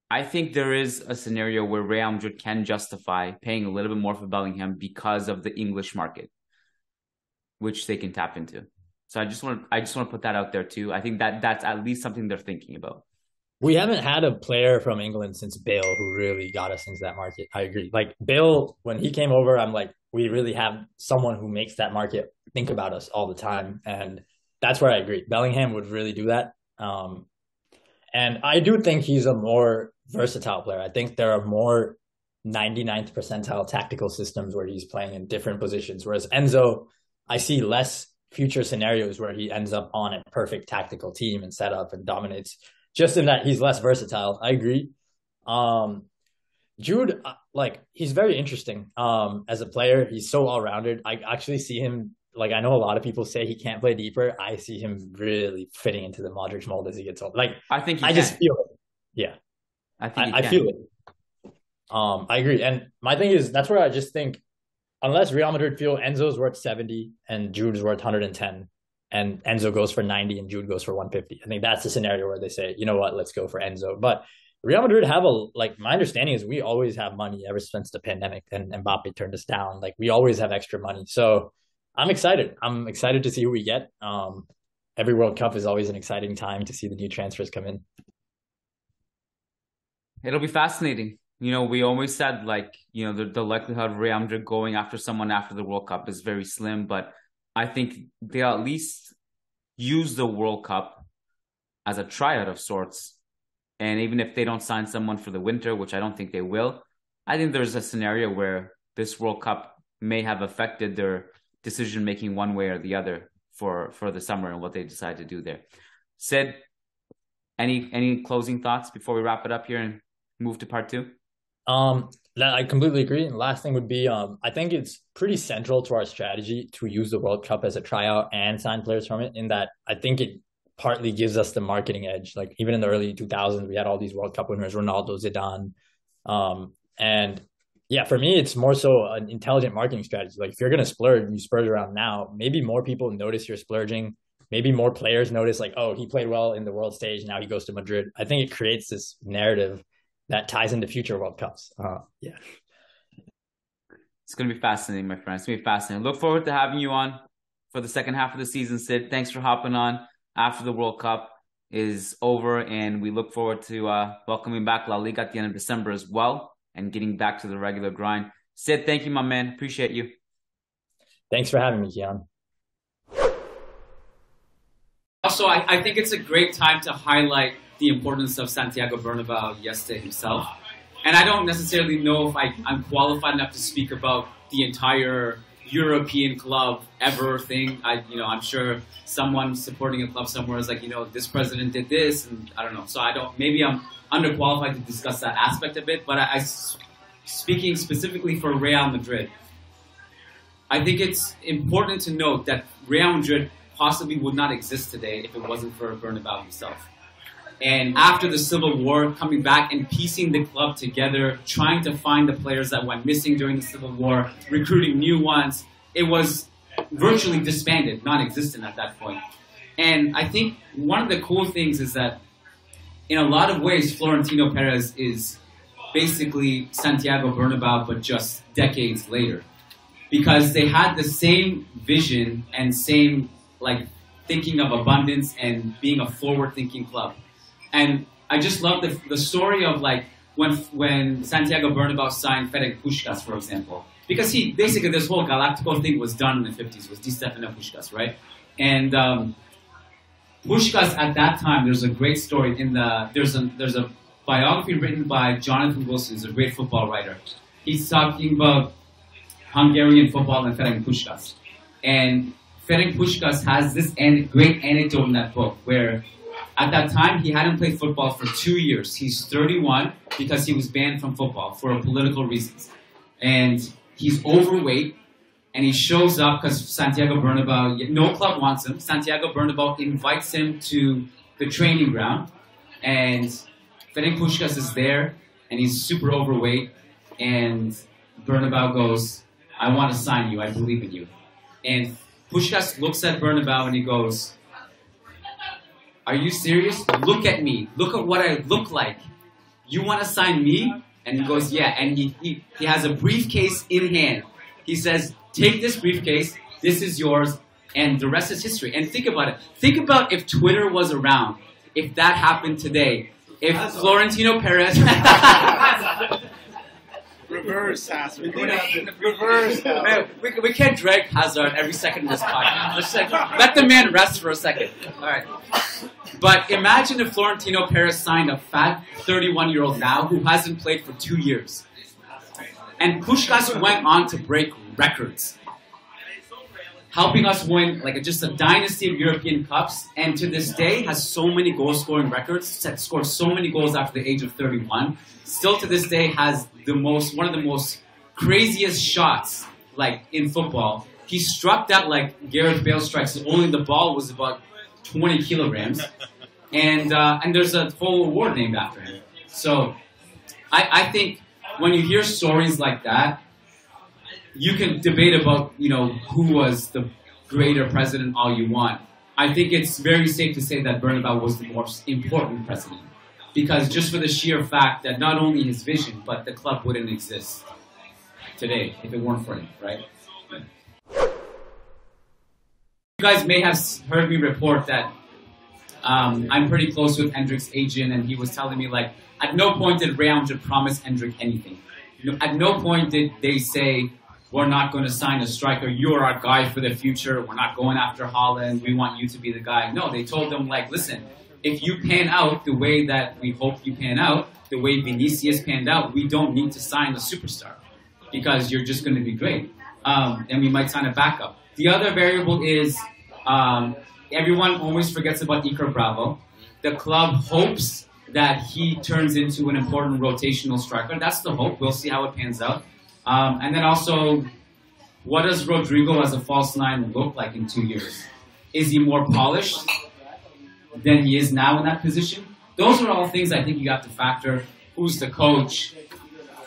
I think there is a scenario where Real Madrid can justify paying a little bit more for Bellingham because of the English market, which they can tap into. So I just want to put that out there too. I think that's at least something they're thinking about. We haven't had a player from England since Bale who really got us into that market. I agree. Like Bale, when he came over, I'm like, we really have someone who makes that market think about us all the time. And that's where I agree. Bellingham would really do that. And I do think he's a more versatile player. I think there are more 99th percentile tactical systems where he's playing in different positions. Whereas Enzo, I see less future scenarios where he ends up on a perfect tactical team and setup and dominates, just in that he's less versatile. I agree. Jude, he's very interesting as a player. He's so all-rounded. I actually see him, like, I know a lot of people say he can't play deeper. I see him really fitting into the Modric mold as he gets old. Like, I think I just feel it. Yeah. I feel it. I agree. And my thing is, that's where I just think, unless Real Madrid feel Enzo's worth 70 and Jude's worth 110, and Enzo goes for 90 and Jude goes for 150, I think that's the scenario where they say, you know what, let's go for Enzo. But Real Madrid have my understanding is we always have money ever since the pandemic and Mbappe turned us down. Like, we always have extra money. So I'm excited. I'm excited to see who we get. Every World Cup is always an exciting time to see the new transfers come in. It'll be fascinating. We always said, the likelihood of Real Madrid going after someone after the World Cup is very slim, but I think they'll at least use the World Cup as a tryout of sorts. And even if they don't sign someone for the winter, which I don't think they will, I think there's a scenario where this World Cup may have affected their decision-making one way or the other for the summer and what they decide to do there. Sid, any closing thoughts before we wrap it up here and move to part 2? I completely agree. And last thing would be, I think it's pretty central to our strategy to use the World Cup as a tryout and sign players from it, in that I think it partly gives us the marketing edge. Like, even in the early 2000s, we had all these World Cup winners, Ronaldo, Zidane. And yeah, for me, it's more so an intelligent marketing strategy. Like, if you're going to splurge, you splurge around now, maybe more people notice you're splurging. Maybe more players notice, like, oh, he played well in the world stage, now he goes to Madrid. I think it creates this narrative that ties into future World Cups. Yeah. It's going to be fascinating, my friend. It's going to be fascinating. Look forward to having you on for the second half of the season, Sid. Thanks for hopping on after the World Cup is over, and we look forward to welcoming back La Liga at the end of December as well and getting back to the regular grind. Sid, thank you, my man. Appreciate you. Thanks for having me, Kiyan. Also, I think it's a great time to highlight the importance of Santiago Bernabéu yesterday himself. And I don't necessarily know if I'm qualified enough to speak about the entire European club ever thing. I'm sure someone supporting a club somewhere is like, this president did this, and I don't know. So maybe I'm underqualified to discuss that aspect of it. But speaking specifically for Real Madrid, I think it's important to note that Real Madrid possibly would not exist today if it wasn't for Bernabéu himself. And after the Civil War, coming back and piecing the club together, trying to find the players that went missing during the Civil War, recruiting new ones, it was virtually disbanded, non-existent at that point. And I think one of the cool things is that in a lot of ways, Florentino Perez is basically Santiago Bernabéu, but just decades later. Because they had the same vision and same thinking of abundance and being a forward-thinking club. And I just love the story of when Santiago Bernabéu signed Ferenc Puskás, for example, because he basically this whole Galactico thing was done in the 50s, was Di Stefano Puskás, right? And Puskás at that time, there's a great story there's a biography written by Jonathan Wilson, who's a great football writer. He's talking about Hungarian football and Ferenc Puskás. And Ferenc Puskás has this great anecdote in that book where at that time he hadn't played football for 2 years. He's 31 because he was banned from football for political reasons. And he's overweight and he shows up because Santiago Bernabéu, no club wants him. Santiago Bernabéu invites him to the training ground and Ferenc Puskás is there and he's super overweight and Bernabéu goes, I want to sign you, I believe in you. And Puskás looks at Bernabéu and he goes, are you serious? Look at me. Look at what I look like. You want to sign me? And he goes, yeah. And he has a briefcase in hand. He says, take this briefcase. This is yours. And the rest is history. And think about it. Think about if Twitter was around. If that happened today. If Florentino Perez... Reverse Hazard. Reverse Hazard. We can't drag Hazard every second of this podcast. Let the man rest for a second. All right. But imagine if Florentino Perez signed a fat 31-year-old now who hasn't played for 2 years. And Puskás went on to break records, helping us win like just a dynasty of European Cups, and to this day has so many goal-scoring records, scored so many goals after the age of 31, still to this day has one of the most craziest shots like in football. He struck that like Gareth Bale strikes, only the ball was about 20 kilograms, and there's a whole award named after him. So I think when you hear stories like that, you can debate about, who was the greater president all you want. I think it's very safe to say that Bernabéu was the most important president. Because just for the sheer fact that not only his vision, but the club wouldn't exist today if it weren't for him, right? You guys may have heard me report that I'm pretty close with Endrick's agent, and he was telling me, like, at no point did Real Madrid promise Endrick anything. At no point did they say, we're not going to sign a striker. You're our guy for the future. We're not going after Haaland. We want you to be the guy. No, they told them, like, listen, if you pan out the way that we hope you pan out, the way Vinicius panned out, we don't need to sign a superstar because you're just going to be great. And we might sign a backup. The other variable is everyone always forgets about Iker Bravo. The club hopes that he turns into an important rotational striker. That's the hope. We'll see how it pans out. And then also, what does Rodrigo as a false nine look like in 2 years? Is he more polished than he is now in that position? Those are all things I think you have to factor. Who's the coach?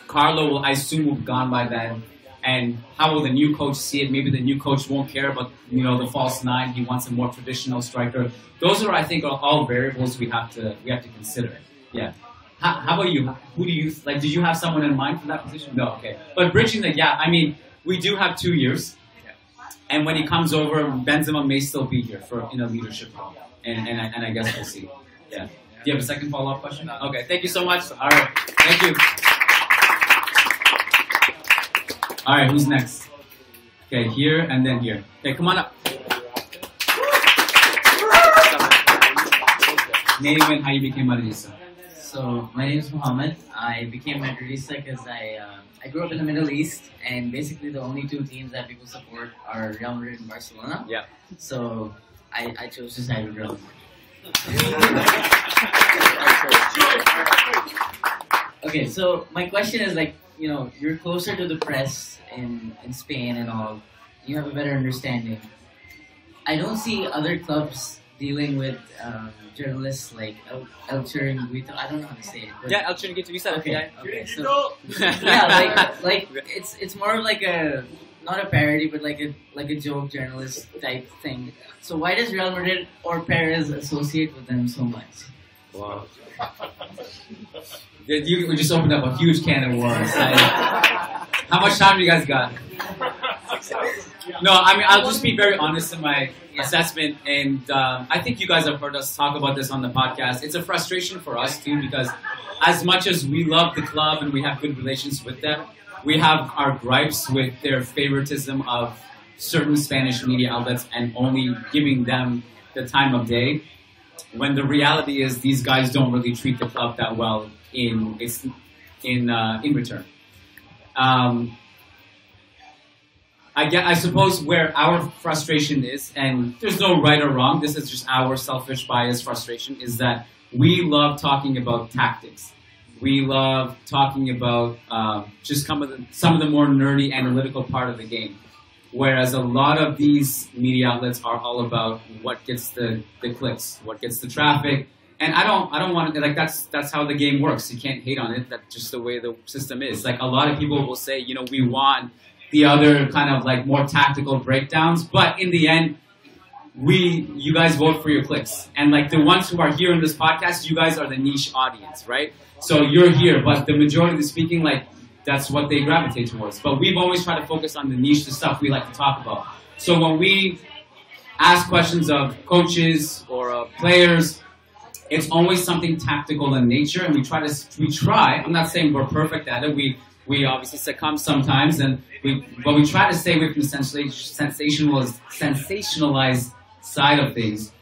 Carlo, I assume, will be gone by then. And how will the new coach see it? Maybe the new coach won't care about, the false nine. He wants a more traditional striker. Those are, I think, all variables we have to consider. Yeah. How about you? Who do you like? Did you have someone in mind for that position? No. Okay. But bridging the gap. I mean, we do have 2 years, and when he comes over, Benzema may still be here in a leadership role. And I guess we'll see. Yeah. Do you have a second follow-up question? Okay. Thank you so much. All right. Thank you. All right. Who's next? Okay. Here and then here. Okay. Come on up. Name and how you became Madridista. So my name is Mohammed. I became Madridista because I grew up in the Middle East, and basically the only two teams that people support are Real Madrid and Barcelona. Yeah. So I chose to side with Real Madrid. Okay, so my question is you're closer to the press in Spain and all. You have a better understanding. I don't see other clubs dealing with journalists like El Chiringuito. I don't know how to say it. But El Chiringuito. We said okay. So, yeah, like it's more of like not a parody, but like a joke journalist type thing. So why does Real Madrid or Perez associate with them so much? Wow. We just opened up a huge can of worms. How much time do you guys got? No, I mean, I'll just be very honest in my assessment, and I think you guys have heard us talk about this on the podcast. It's a frustration for us, too, because as much as we love the club and we have good relations with them, we have our gripes with their favoritism of certain Spanish media outlets and only giving them the time of day, when the reality is these guys don't really treat the club that well in return. I suppose where our frustration is, and there's no right or wrong, this is just our selfish bias frustration, is that we love talking about tactics. We love talking about just some of the more nerdy analytical part of the game. Whereas a lot of these media outlets are all about what gets the clicks, what gets the traffic. And I don't want to, like, that's how the game works. You can't hate on it. That's just the way the system is. Like, a lot of people will say, you know, we want the other kind of like more tactical breakdowns, but in the end, you guys vote for your clicks. And like the ones who are here in this podcast, you guys are the niche audience, right? So you're here, but the majority of the speaking, like, that's what they gravitate towards. But we've always tried to focus on the niche, the stuff we like to talk about. So when we ask questions of coaches or players, it's always something tactical in nature, and we try. I'm not saying we're perfect at it. We obviously succumb sometimes, but we try to stay away from the sensationalized side of things.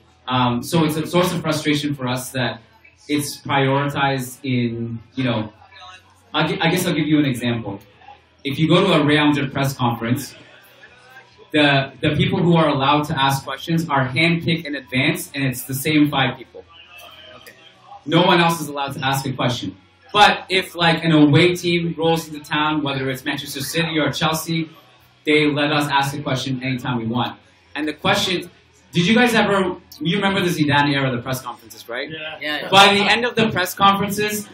So it's a source of frustration for us that it's prioritized in, you know, I guess I'll give you an example. If you go to a Real Madrid press conference, the people who are allowed to ask questions are handpicked in advance, and it's the same 5 people. No one else is allowed to ask a question. But if like an away team rolls into town, whether it's Manchester City or Chelsea, they let us ask a question anytime we want. And the question, did you guys ever, you remember the Zidane era of the press conferences, right? Yeah. By the end of the press conferences,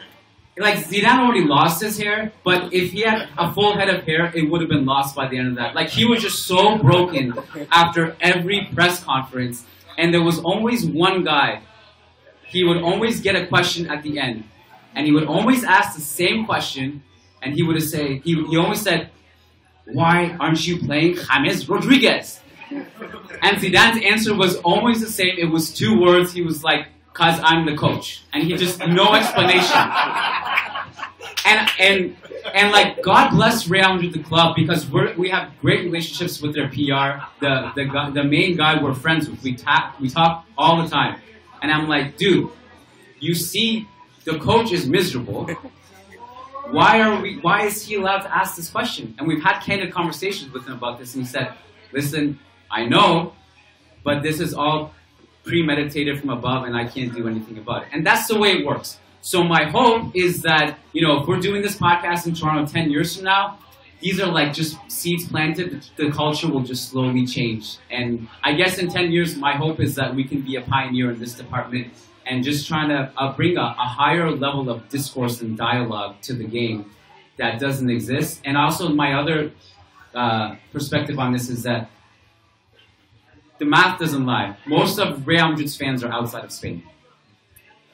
like Zidane already lost his hair, but if he had a full head of hair, it would have been lost by the end of that. Like, he was just so broken after every press conference, and there was always one guy. He would always get a question at the end. And he would always ask the same question, and he would say, he always said, "Why aren't you playing James Rodriguez?" And Zidane's answer was always the same. It was 2 words. He was like, "'Cause I'm the coach." And he just, no explanation. And like, God bless Real Madrid, the club, because we have great relationships with their PR. The main guy we're friends with, we talk all the time. And I'm like, dude, you see, the coach is miserable. Why is he allowed to ask this question? And we've had candid conversations with him about this, and he said, "Listen, I know, but this is all premeditated from above, and I can't do anything about it." And that's the way it works. So my hope is that, you know, if we're doing this podcast in Toronto 10 years from now, these are like just seeds planted. The culture will just slowly change. And I guess in 10 years, my hope is that we can be a pioneer in this department and just trying to bring a higher level of discourse and dialogue to the game that doesn't exist. And also my other perspective on this is that the math doesn't lie. Most of Real Madrid's fans are outside of Spain.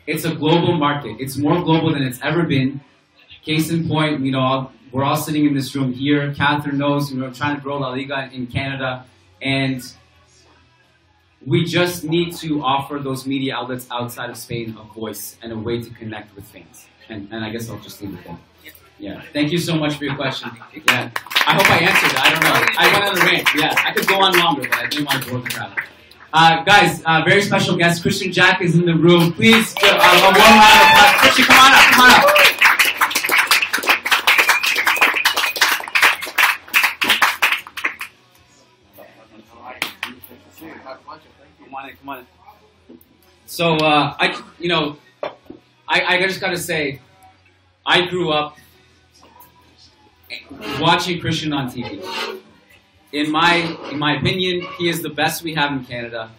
It's a global market. It's more global than it's ever been. Case in point, you know, we're all sitting in this room here. Catherine knows we're trying to grow La Liga in Canada. And we just need to offer those media outlets outside of Spain a voice and a way to connect with fans. And I guess I'll just leave it there. Yeah. Thank you so much for your question. Yeah. I hope I answered it. I don't know. I went on a rant. Yeah. I could go on longer, but I didn't want to bore the crowd. Guys, very special guest, Kristian Jack is in the room. Please, a warm round of applause. Kristian, come on up. Come on up. Come on in. So, I just gotta say, I grew up watching Kristian on TV. In my opinion, he is the best we have in Canada.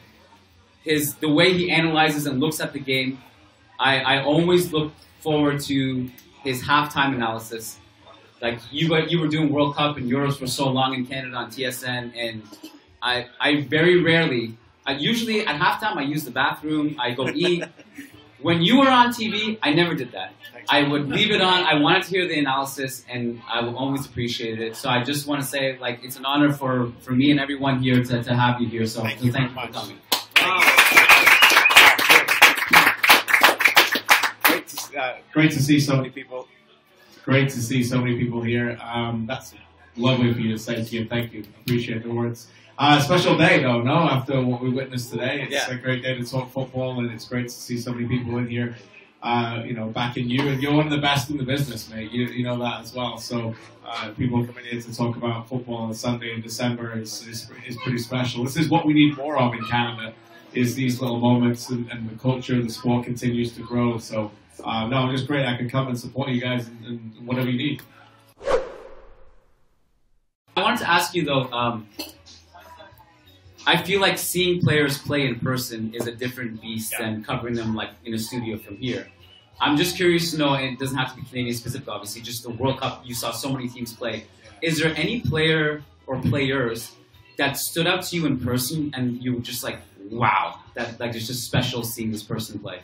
The way he analyzes and looks at the game, I always look forward to his halftime analysis. Like, you were doing World Cup and Euros for so long in Canada on TSN, and I very rarely. Usually at halftime, I use the bathroom, I go eat. When you were on TV, I never did that. I would leave it on. I wanted to hear the analysis, and I will always appreciate it. So I just want to say, like, it's an honor for me and everyone here to have you here. So thank you for coming. Great to see so many people. Great to see so many people here. That's lovely for you to say, Kiyan. Thank you. Appreciate the words. Special day, though, no? After what we witnessed today, it's a great day to talk football, and it's great to see so many people in here. backing you, and you're one of the best in the business, mate. You know that as well. So people coming here to talk about football on a Sunday in December is pretty special. This is what we need more of in Canada, is these little moments, and the culture of the sport continues to grow. So no, it's just great I can come and support you guys in whatever you need. I wanted to ask you though, I feel like seeing players play in person is a different beast than covering them like in a studio from here. I'm just curious to know, and it doesn't have to be Canadian specific, obviously, just the World Cup, you saw so many teams play. Is there any player or players that stood out to you in person and you were just like, wow, that like it's just special seeing this person play?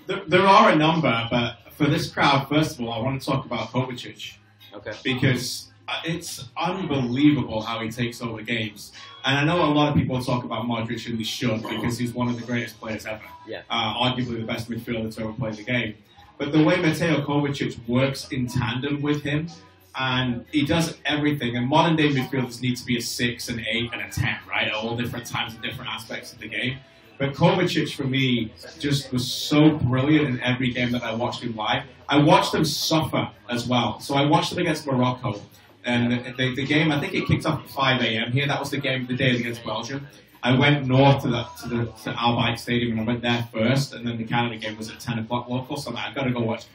There are a number, but for this crowd, first of all, I want to talk about Kovacic. Okay. Because it's unbelievable how he takes over games. And I know a lot of people talk about Modric, and they should, because he's one of the greatest players ever. Yeah. Arguably the best midfielder to ever play the game. But the way Mateo Kovacic works in tandem with him, and he does everything. And modern day midfielders need to be a 6, an 8, and a 10, right? At all different times and different aspects of the game. But Kovacic, for me, just was so brilliant in every game that I watched him live. I watched him suffer as well. So I watched him against Morocco. And the game, I think it kicked off at 5 a.m. here. That was the day against Belgium. I went north to Al Bayt Stadium, and I went there first. And then the Canada game was at 10 o'clock local. So I got to go watch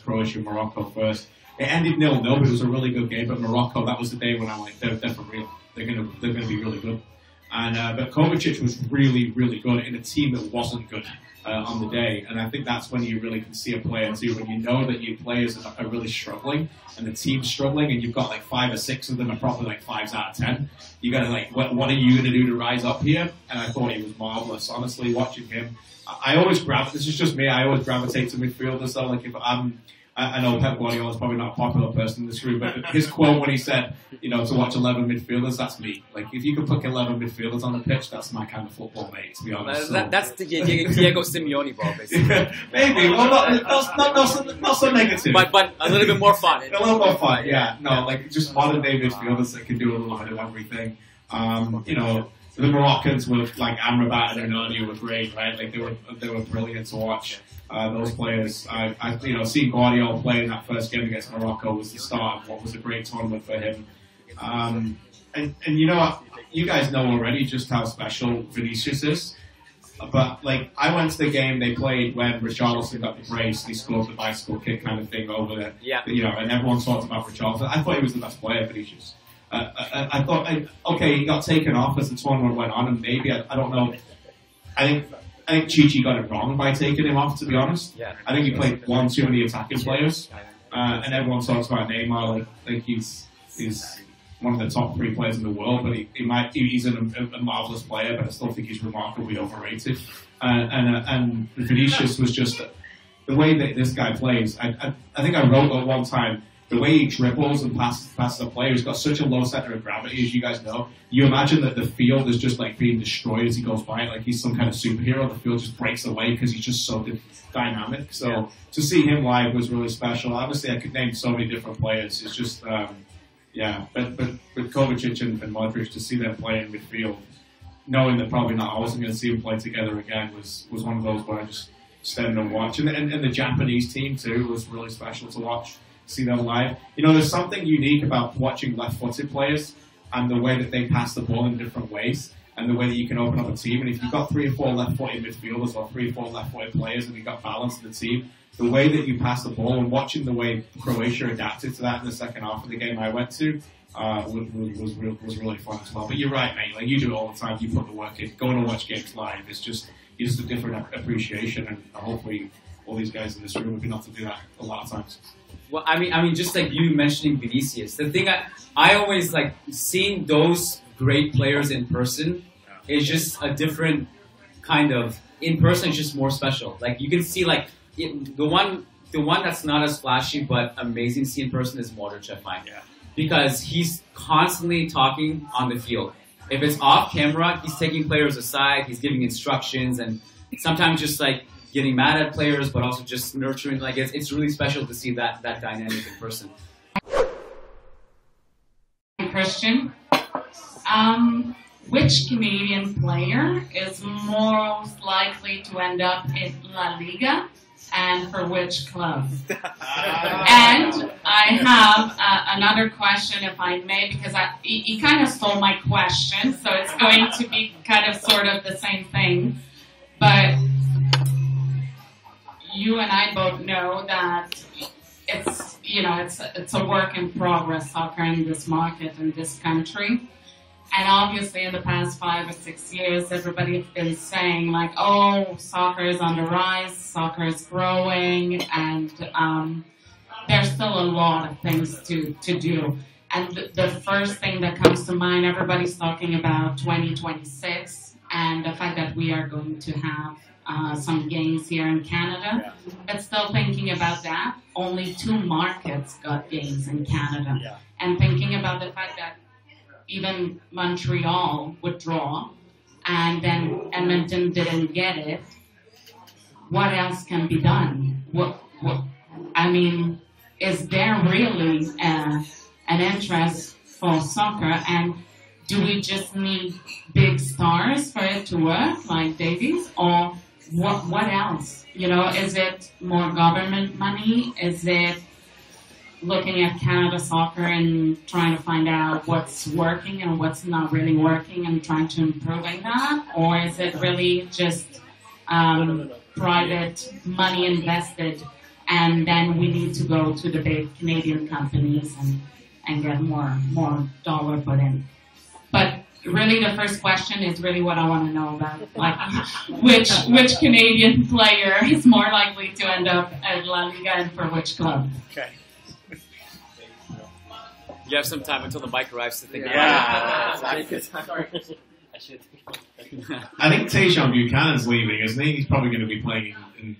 Croatia and Morocco first. It ended 0-0, but it was a really good game. But Morocco, that was the day when I'm like, they're for real. They're gonna be really good. And but Kovacic was really, really good in a team that wasn't good on the day. And I think that's when you really can see a player too, when you know that your players are really struggling and the team's struggling, and you've got like 5 or 6 of them are probably like 5s out of 10. You got to like, what are you going to do to rise up here? And I thought he was marvelous. Honestly, watching him, I always this is just me. I always gravitate to midfielders. So like if I know Pep Guardiola is probably not a popular person in this room, but his quote when he said, to watch 11 midfielders, that's me. Like, if you could put 11 midfielders on the pitch, that's my kind of football, mate, to be honest. That's the Diego Simeone, bro, basically. Maybe. Well, not so negative. But a little bit more fun. A little more fun, yeah. No, like, just modern-day midfielders that can do a little bit of everything. The Moroccans with, like, Amrabat and Hernani were great, right? Like, they were brilliant to watch. Those players, seeing Guardiola play in that first game against Morocco was the start of what was a great tournament for him. And you know what? You guys know already just how special Vinicius is. But, like, I went to the game they played when Richarlison got the brace and he scored the bicycle kick kind of thing over there. Yeah. And everyone talked about Richarlison. I thought he was the best player, Vinicius. I thought, he got taken off as the tournament went on, and maybe, I don't know, I think Chichi got it wrong by taking him off, to be honest. Yeah. I think he played one too many attacking players. And everyone talks about Neymar like he's one of the top 3 players in the world, but he's a marvellous player, but I still think he's remarkably overrated. And Vinicius was just the way that this guy plays. I think I wrote at one time, the way he dribbles and passes a player, he's got such a low center of gravity, as you guys know. You imagine that the field is just like being destroyed as he goes by, like he's some kind of superhero. The field just breaks away because he's just so dynamic. So to see him live was really special. Obviously, I could name so many different players. It's just, But with Kovacic and Modric, to see them play in midfield, knowing that probably not always going to see them play together again, was one of those where I just stand and watch. And the Japanese team too was really special to watch. See them live. There's something unique about watching left-footed players and the way that they pass the ball in different ways and the way that you can open up a team. And if you've got 3 or 4 left-footed midfielders or 3 or 4 left-footed players and you've got balance in the team, the way that you pass the ball and watching the way Croatia adapted to that in the second half of the game I went to was really fun as well. But you're right, mate. Like, you do it all the time. You put the work in. Going to watch games live, it's just a different appreciation, and hopefully all these guys in this room would be not to do that a lot of times. Well, I mean, just like you mentioning Vinicius, the thing I always like seeing those great players in person is just a different kind of, in person it's just more special. Like, you can see like the one that's not as flashy but amazing to see in person is Modric, I find. Yeah. Because he's constantly talking on the field. If it's off camera, he's taking players aside, he's giving instructions, and sometimes just like getting mad at players, but also just nurturing. Like, it's really special to see that dynamic in person. Kristian, which Canadian player is most likely to end up in La Liga and for which club? And I have another question, if I may, because he kind of stole my question, so it's going to be kind of sort of the same thing. But you and I both know that it's, you know, it's a work in progress, soccer in this market, in this country. And obviously in the past 5 or 6 years, everybody's been saying like, oh, soccer is on the rise, soccer is growing, and there's still a lot of things to do. And the first thing that comes to mind, everybody's talking about 2026 and the fact that we are going to have some games here in Canada. But still thinking about that, only 2 markets got games in Canada. And thinking about the fact that even Montreal would draw, and then Edmonton didn't get it. What else can be done? I mean, is there really an interest for soccer? And do we just need big stars for it to work, like Davies, or what else? You know, is it more government money? Is it looking at Canada soccer and trying to find out what's working and what's not really working and trying to improve that? Or is it really just private money invested, and then we need to go to the big Canadian companies and get more dollar put in? But really the first question is really what I want to know about, like which Canadian player is more likely to end up at La Liga and for which club? Okay. You have some time until the mic arrives to think I think Tajon Buchanan's leaving, isn't he? He's probably going to be playing in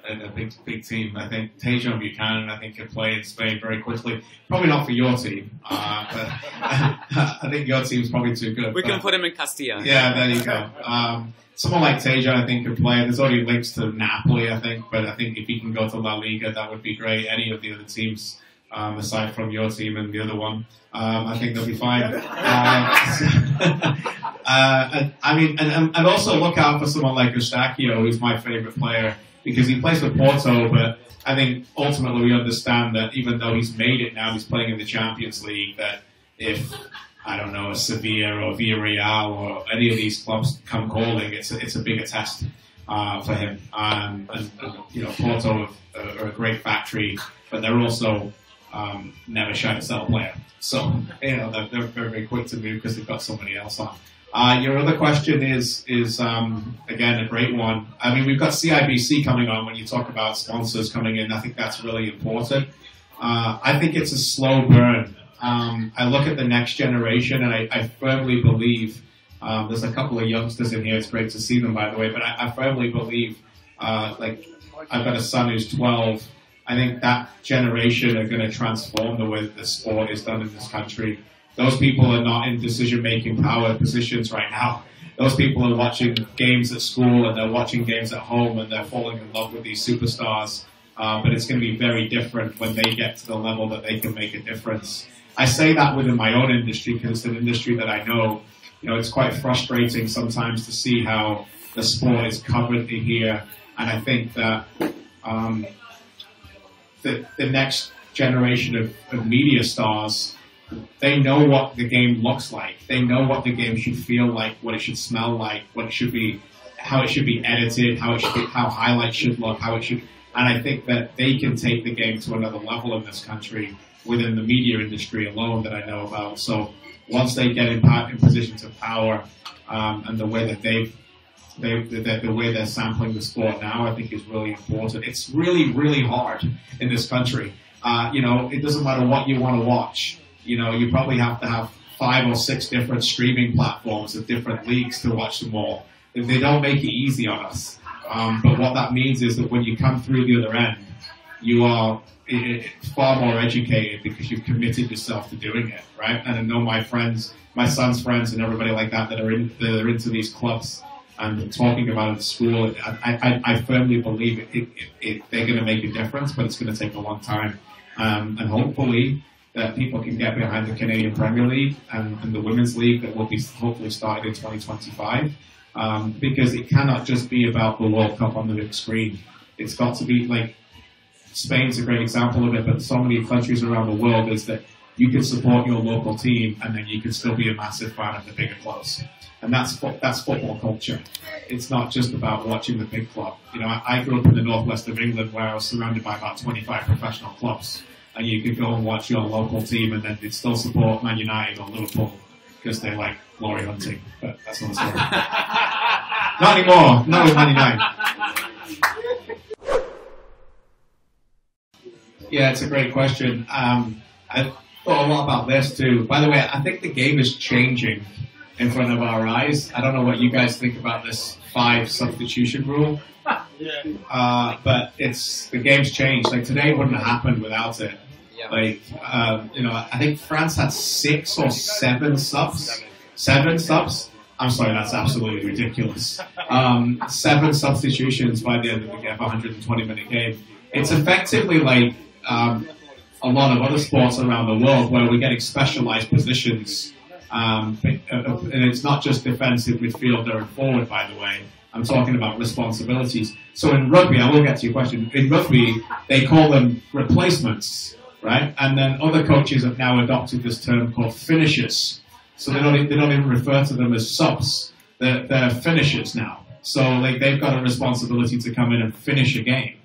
a big team. I think Tajon Buchanan, can play in Spain very quickly. Probably not for your team, but I think your team's probably too good. We can put him in Castilla. Yeah, there you go. Someone like Tajon, I think, could play. There's already links to Napoli, I think, but I think if he can go to La Liga, that would be great. Any of the other teams, aside from your team and the other one, I think they'll be fine. And also look out for someone like Eustáquio, who's my favourite player, because he plays for Porto, but I think ultimately we understand that even though he's made it now, he's playing in the Champions League, that if, I don't know, a Sevilla or Villarreal or any of these clubs come calling, it's a bigger test for him. And Porto are a great factory, but they're also never shy to sell a player. So, they're very, very quick to move because they've got somebody else on. Your other question is again, a great one. I mean, we've got CIBC coming on when you talk about sponsors coming in. I think that's really important. I think it's a slow burn. I look at the next generation, and I firmly believe, there's a couple of youngsters in here. It's great to see them, by the way, but I firmly believe, I've got a son who's 12. I think that generation are going to transform the way that the sport is done in this country. Those people are not in decision-making power positions right now. Those people are watching games at school and they're watching games at home and they're falling in love with these superstars. But it's going to be very different when they get to the level that they can make a difference. I say that within my own industry because it's an industry that I know. It's quite frustrating sometimes to see how the sport is covered here. And I think that the next generation of media stars, they know what the game looks like. They know what the game should feel like, what it should smell like, what it should be, how it should be edited, how highlights should look, and I think that they can take the game to another level in this country within the media industry alone that I know about. So once they get in positions of power, and the way that the way they're sampling the sport now, I think is really important. It's really, really hard in this country. It doesn't matter what you want to watch. You probably have to have 5 or 6 different streaming platforms of different leagues to watch them all. They don't make it easy on us. But what that means is that when you come through the other end, you are far more educated because you've committed yourself to doing it, right? And I know my friends, my son's friends and everybody like that are into these clubs and talking about it at school. I firmly believe they're going to make a difference, but it's going to take a long time. And hopefully that people can get behind the Canadian Premier League and the Women's League that will be hopefully started in 2025. Because it cannot just be about the World Cup on the big screen. It's got to be like, Spain's a great example of it, but so many countries around the world is that you can support your local team and then you can still be a massive fan of the bigger clubs. And that's football culture. It's not just about watching the big club. You know, I grew up in the northwest of England where I was surrounded by about 25 professional clubs. And you could go and watch your local team and then you'd still support Man United or Liverpool because they like glory hunting. But that's not a story. Not anymore. Not with Man United. Yeah, it's a great question. I thought a lot about this too. By the way, I think the game is changing in front of our eyes. I don't know what you guys think about this 5 substitution rule. But the game's changed. Like today wouldn't have happened without it. Like, you know, I think France had 6 or 7 subs. 7 subs? I'm sorry, that's absolutely ridiculous. 7 substitutions by the end of the game, 120-minute game. It's effectively like a lot of other sports around the world where we're getting specialized positions. And it's not just defensive, midfielder, and forward, by the way. I'm talking about responsibilities. So in rugby, I will get to your question. In rugby, they call them replacements, right? And then other coaches have now adopted this term called finishers. So they don't even refer to them as subs. They're finishers now. So like they've got a responsibility to come in and finish a game.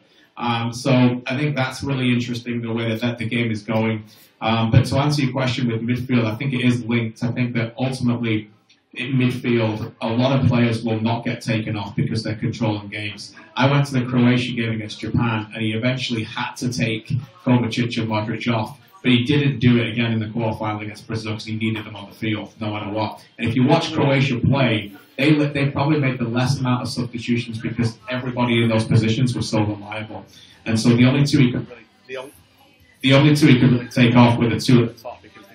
So I think that's really interesting the way that the game is going. But to answer your question with midfield, I think it is linked. I think that ultimately in midfield, a lot of players will not get taken off because they're controlling games. I went to the Croatia game against Japan and he eventually had to take Kovacic and Modric off. But he didn't do it again in the quarterfinal against Brazil because he needed them on the field no matter what. And if you watch Croatia play, they probably made the less amount of substitutions because everybody in those positions was so reliable. And so the only two he could really take off were the 2 at the top because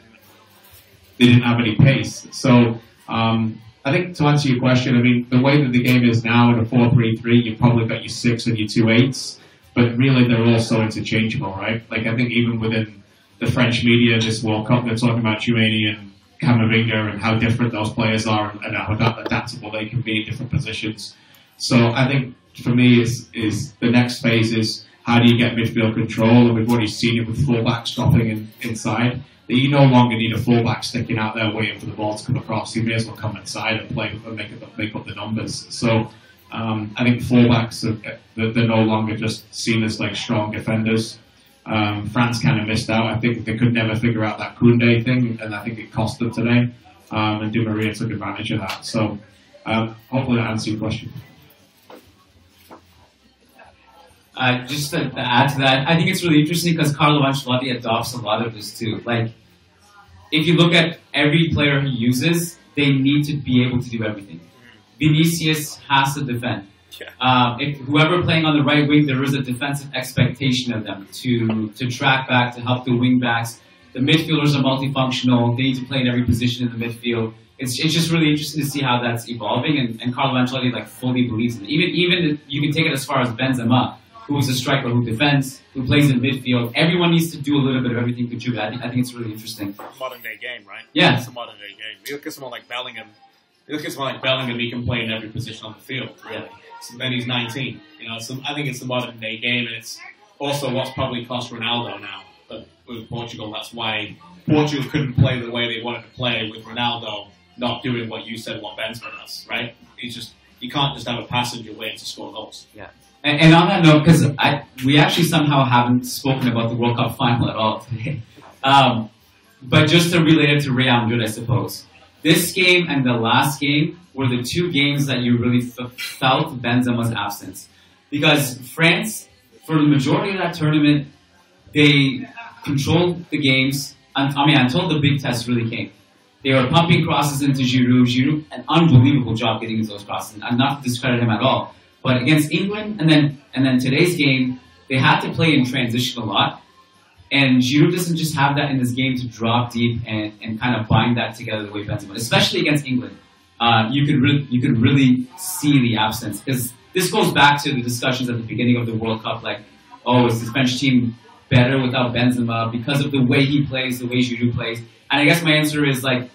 they didn't have any pace. So I think to answer your question, I mean, the way that the game is now in a 4-3-3, you've probably got your 6 and your 2 8s, but really they're all so interchangeable, right? Like I think even within the French media this World Cup, they're talking about Jude and Camavinga and how different those players are and how adaptable they can be in different positions. So I think for me is the next phase is how do you get midfield control? And we've already seen it with fullbacks dropping inside. That you no longer need a fullback sticking out there waiting for the ball to come across. You may as well come inside and play and make up the numbers. So I think fullbacks they're no longer just seen as like strong defenders. France kind of missed out. I think they could never figure out that Koundé thing, and I think it cost them today. And Di Maria took advantage of that. So hopefully that answers your question. Just to add to that, I think it's really interesting because Carlo Ancelotti adopts a lot of this too. Like, if you look at every player he uses, they need to be able to do everything. Vinicius has to defend. If whoever playing on the right wing, there is a defensive expectation of them to track back, to help the wing backs. The midfielders are multifunctional. They need to play in every position in the midfield. It's just really interesting to see how that's evolving, and Carlo Ancelotti like fully believes in it. Even you can take it as far as Benzema, who is a striker who defends, who plays in midfield. Everyone needs to do a little bit of everything, contribute. I think it's really interesting. Modern day game, right? Yeah. It's a modern day game. You look at someone like Bellingham. He can play in every position on the field, really. So then he's 19. You know, so I think it's a modern day game, and it's also what's probably cost Ronaldo now. But with Portugal, that's why Portugal couldn't play the way they wanted to play with Ronaldo not doing what you said, what Benzema does, right? You can't just have a passenger waiting to score goals. Yeah. And on that note, because we actually somehow haven't spoken about the World Cup final at all today. But just to relate it to Real Madrid, I suppose. This game and the last game were the 2 games that you really felt Benzema's absence. Because France, for the majority of that tournament, they controlled the games. Until the big test really came. They were pumping crosses into Giroud. Giroud, an unbelievable job getting into those crosses. And not to discredit him at all. But against England and then today's game, they had to play in transition a lot. And Giroud doesn't just have that in this game to drop deep and kind of bind that together the way Benzema, especially against England. You could really see the absence, because this goes back to the discussions at the beginning of the World Cup, like, oh, is the French team better without Benzema because of the way he plays, the way Giroud plays? And I guess my answer is, like,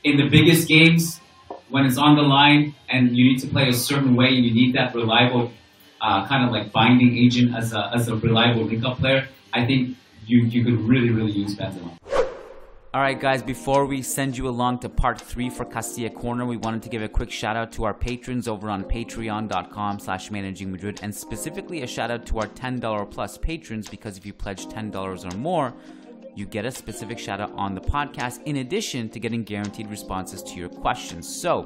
in the biggest games, when it's on the line and you need to play a certain way and you need that reliable kind of like binding agent as a reliable link-up player, I think you could really, really use Benzema. Alright guys, before we send you along to part 3 for Castilla Corner, we wanted to give a quick shout out to our patrons over on patreon.com/Managing Madrid, and specifically a shout out to our $10 plus patrons, because if you pledge $10 or more, you get a specific shout out on the podcast in addition to getting guaranteed responses to your questions. So,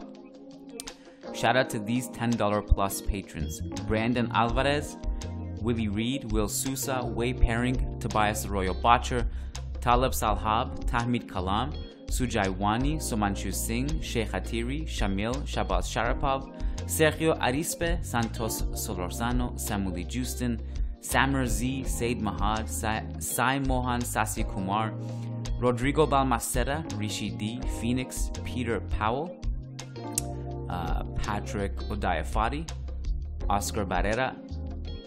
shout out to these $10 plus patrons: Brandon Alvarez, Willie Reed, Will Sousa, Way Paring, Tobias Arroyo Botcher, Talib Salhab, Tahmid Kalam, Sujai Wani, Somanshu Singh, Sheikh Hatiri, Shamil, Shabaz Sharapov, Sergio Arispe, Santos Solorzano, Samuli Justin, Samir Z, Said Mahad, Sai Mohan Sasi Kumar, Rodrigo Balmaceda, Rishi D, Phoenix, Peter Powell, Patrick Odayafati, Oscar Barrera,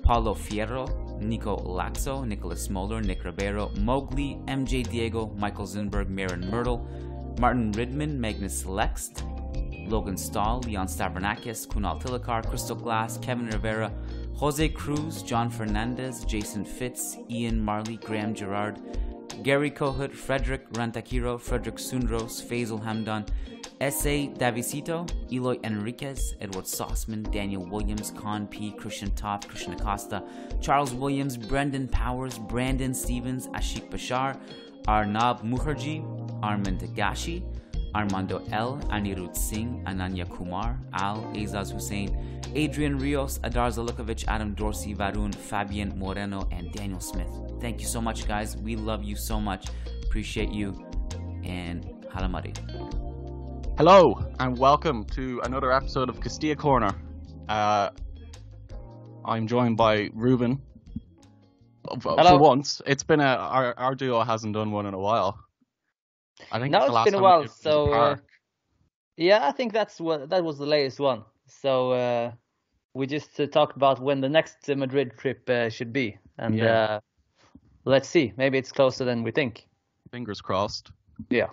Paulo Fierro, Nico Laxo, Nicholas Moeller, Nick Ribeiro, Mowgli, MJ Diego, Michael Zinberg, Marin Myrtle, Martin Ridman, Magnus Lext, Logan Stahl, Leon Stavronakis, Kunal Tilakar, Crystal Glass, Kevin Rivera, Jose Cruz, John Fernandez, Jason Fitz, Ian Marley, Graham Gerard, Gary Kohut, Frederick Rantakiro, Frederick Sundros, Faisal Hamdan, S.A. Davisito, Eloy Enriquez, Edward Sossman, Daniel Williams, Con P, Christian Toff, Christian Acosta, Charles Williams, Brendan Powers, Brandon Stevens, Ashik Bashar, Arnab Mukherjee, Armand Tagashi, Armando L, Anirudh Singh, Ananya Kumar, Al, Azaz Hussein, Adrian Rios, Adar Zalukovic, Adam Dorsey, Varun, Fabian Moreno, and Daniel Smith. Thank you so much, guys. We love you so much. Appreciate you. And Halamari. Hello, and welcome to another episode of Castilla Corner. I'm joined by Ruben. Hello. For once, it's been our duo hasn't done one in a while. I think no, the last it's been a time while. we did was So the park. yeah, I think that was the latest one. So we just talked about when the next Madrid trip should be, and let's see. Maybe it's closer than we think. Fingers crossed. Yeah.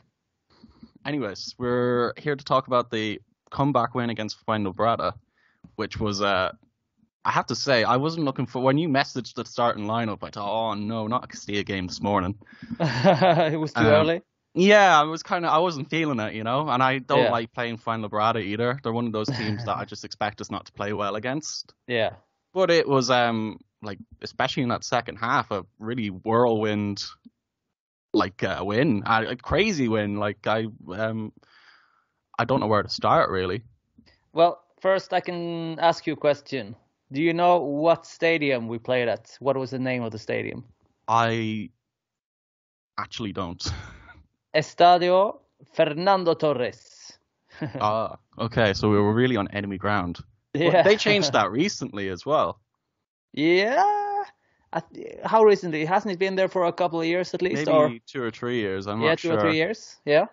Anyways, we're here to talk about the comeback win against Fuenlabrada, which was, I have to say, I wasn't looking for, when you messaged the starting lineup, I thought, oh no, not a Castilla game this morning. It was too early? Yeah, I wasn't feeling it, you know, and I don't like playing Fuenlabrada either. They're one of those teams that I just expect us not to play well against. Yeah. But it was, like, especially in that second half, a really whirlwind win, a crazy win. Like I don't know where to start really. Well, first I can ask you a question. Do you know what stadium we played at? What was the name of the stadium? I actually don't. Estadio Fernando Torres. Okay, so we were really on enemy ground. Yeah. But they changed that recently as well. Yeah. How recently? Hasn't it been there for a couple of years at least? Maybe 2 or 3 years. I'm not sure. Yeah, 2 or 3 years. Yeah.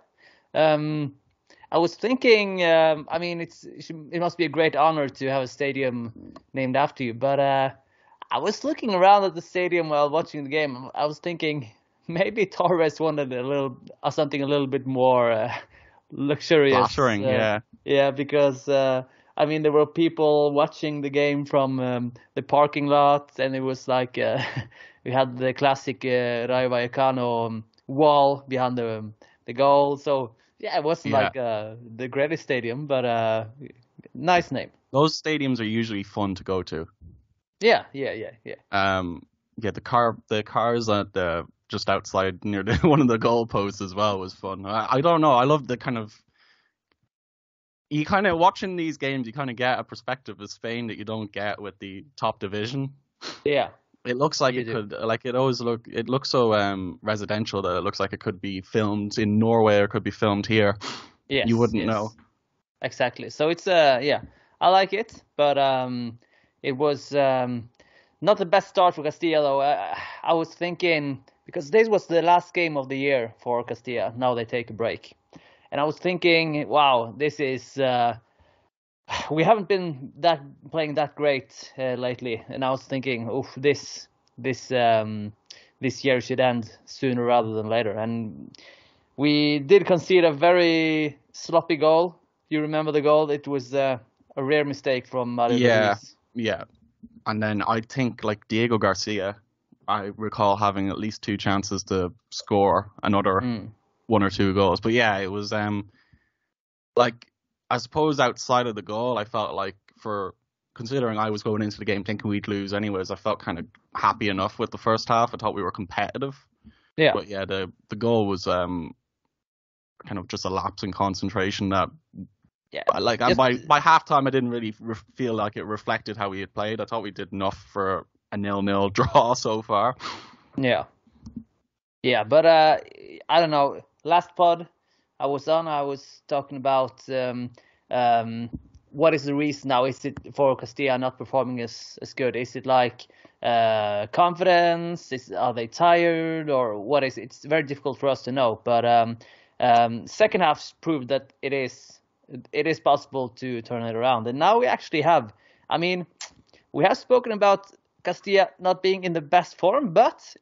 I was thinking. I mean, it must be a great honor to have a stadium named after you. But I was looking around at the stadium while watching the game. I was thinking maybe Torres wanted something a little bit more luxurious. Flattering, yeah. Yeah, because. I mean, there were people watching the game from the parking lot, and it was like we had the classic Rayo Vallecano wall behind the goal. So, yeah, it wasn't like the greatest stadium, but nice name. Those stadiums are usually fun to go to. Yeah. The cars at just outside near one of the goalposts as well was fun. I don't know. I love the kind of. You kind of watching these games, you kind of get a perspective of Spain that you don't get with the top division. Yeah, it looks like it looks so residential that it looks like it could be filmed in Norway or could be filmed here. Yes, you wouldn't know. Exactly. So it's I like it, but it was not the best start for Castilla though. I was thinking because this was the last game of the year for Castilla. Now they take a break. And I was thinking, wow, this is we haven't been playing that great lately. And I was thinking, this year should end sooner rather than later. And we did concede a very sloppy goal. You remember the goal? It was a rare mistake from Mario Luis. Yeah. And then I think like Diego Garcia, I recall having at least 2 chances to score another 1 or 2 goals. But yeah, it was like, I suppose outside of the goal, I felt like, for considering I was going into the game thinking we'd lose anyways, I felt kind of happy enough with the first half. I thought we were competitive. Yeah. But yeah, the goal was kind of just a lapse in concentration that, like, by halftime I didn't really feel like it reflected how we had played. I thought we did enough for a 0-0 draw so far. Yeah, but I don't know. Last pod I was talking about what is the reason now? Is it for Castilla not performing as good? Is it like confidence? Are they tired, or what is it? It's very difficult for us to know. But second half proved that it is possible to turn it around. And now we actually have. I mean, we have spoken about Castilla not being in the best form, but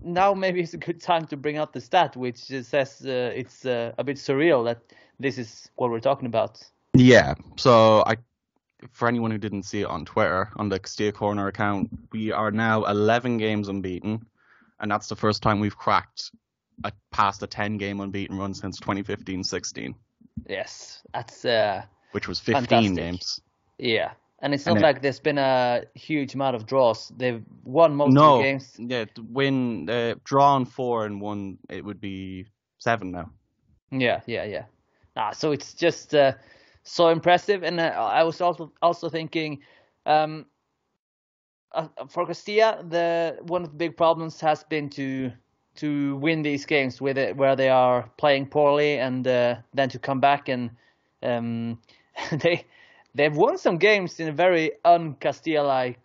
now maybe it's a good time to bring out the stat, which says it's a bit surreal that this is what we're talking about. Yeah, so for anyone who didn't see it on Twitter, on the Castilla Corner account, we are now 11 games unbeaten, and that's the first time we've cracked past a 10-game unbeaten run since 2015-16. Yes, that's which was 15 fantastic. Games. Yeah. And it's not like there's been a huge amount of draws. They've won most of the games. Yeah, drawn 4 and 1, it would be 7 now. Yeah. So it's just so impressive. And I was also thinking, for Castilla, one of the big problems has been to win these games where they are playing poorly, and then to come back and They've won some games in a very un-Castilla-like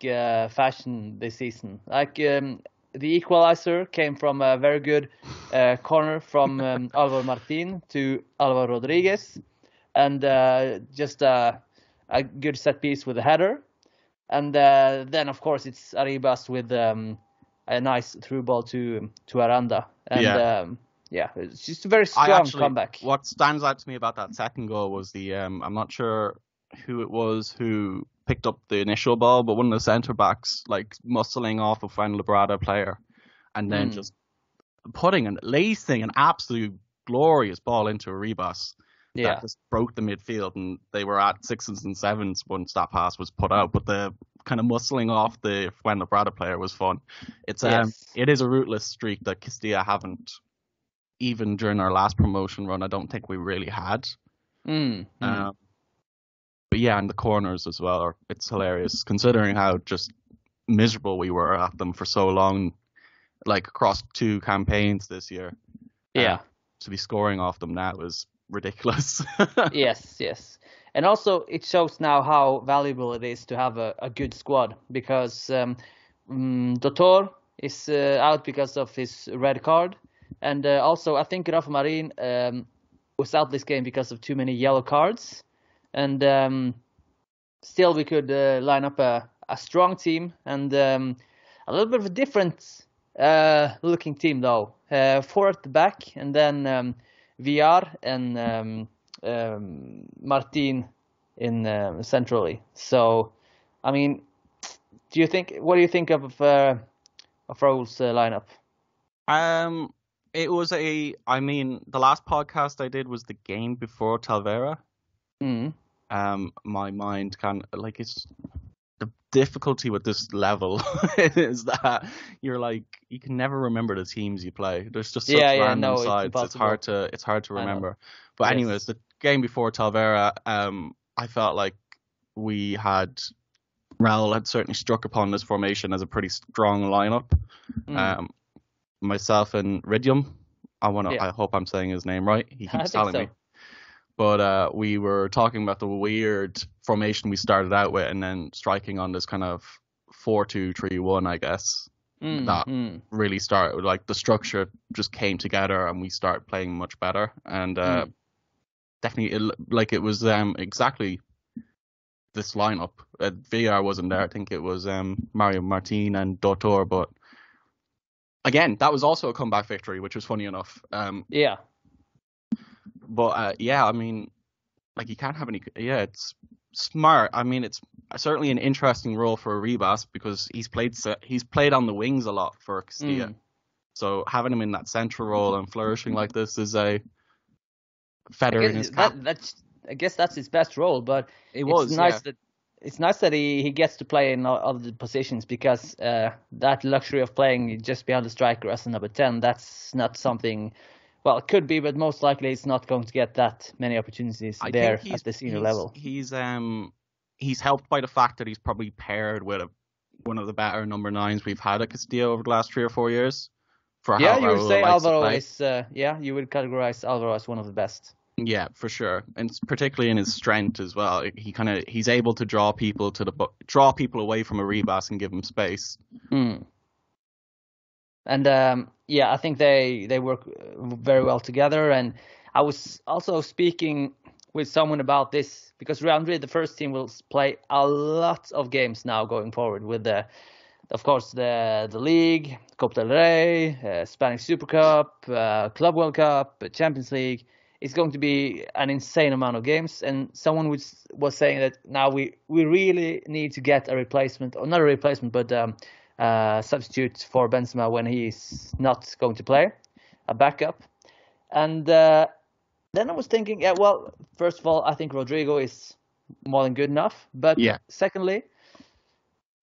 fashion this season. Like the equalizer came from a very good corner from Alvaro Martin to Alvaro Rodriguez, and just a good set piece with a header. And then, of course, it's Arribas with a nice through ball to Aranda. And it's just a very strong comeback. What stands out to me about that second goal was I'm not sure who it was who picked up the initial ball, but one of the centre backs like muscling off a Fuenlabrada player and then just lacing an absolute glorious ball into Arribas that just broke the midfield, and they were at 6s and 7s once that pass was put out. But the kind of muscling off the Fuenlabrada player was fun. It is a rootless streak that Castilla haven't, even during our last promotion run, I don't think we really had. But yeah, and the corners as well, it's hilarious considering how just miserable we were at them for so long, like across 2 campaigns this year. Yeah. To be scoring off them now is ridiculous. Yes. And also it shows now how valuable it is to have a good squad, because Dotor is out because of his red card. And also I think Rafa Marin was out this game because of too many yellow cards. And still we could line up a strong team, and a little bit of a different looking team though. 4 at the back, and then VR and Martin in centrally. So, I mean, what do you think of Raul's lineup? It was the last podcast I did was the game before Talavera. My mind it's the difficulty with this level is that you can never remember the teams you play. There's just such random sides. It's hard to remember. But anyways, the game before Talavera, I felt like Raul had certainly struck upon this formation as a pretty strong lineup. Myself and Ridium, I hope I'm saying his name right. He keeps telling me. But we were talking about the weird formation we started out with, and then striking on this kind of 4-2-3-1, I guess. That really started, like, the structure just came together and we started playing much better. And definitely, it was exactly this lineup. VR wasn't there. I think it was Mario Martin and Dotor. But again, that was also a comeback victory, which was funny enough. But I mean, you can't have any. It's smart. I mean, it's certainly an interesting role for Arribas because he's played on the wings a lot for Castilla. So having him in that central role and flourishing like this is a feather in his cap. I guess that's his best role, but it's nice that he gets to play in all of the positions because that luxury of playing just behind the striker as a number 10, that's not something. Well, it could be, but most likely it's not going to get that many opportunities at the senior level. He's helped by the fact that he's probably paired with one of the better number 9s we've had at Castilla over the last 3 or 4 years. You would say Alvaro is. You would categorize Alvaro as one of the best. Yeah, for sure, and particularly in his strength as well. He's able to draw people away from Arribas and give him space. And I think they work very well together. And I was also speaking with someone about this because Real Madrid, the first team, will play a lot of games now going forward with the league, Copa del Rey, Spanish Super Cup, Club World Cup, Champions League. It's going to be an insane amount of games, and someone was saying that now we really need to get a replacement, or not a replacement, but substitute for Benzema when he's not going to play, a backup. And then I was thinking, first of all, I think Rodrigo is more than good enough, but secondly,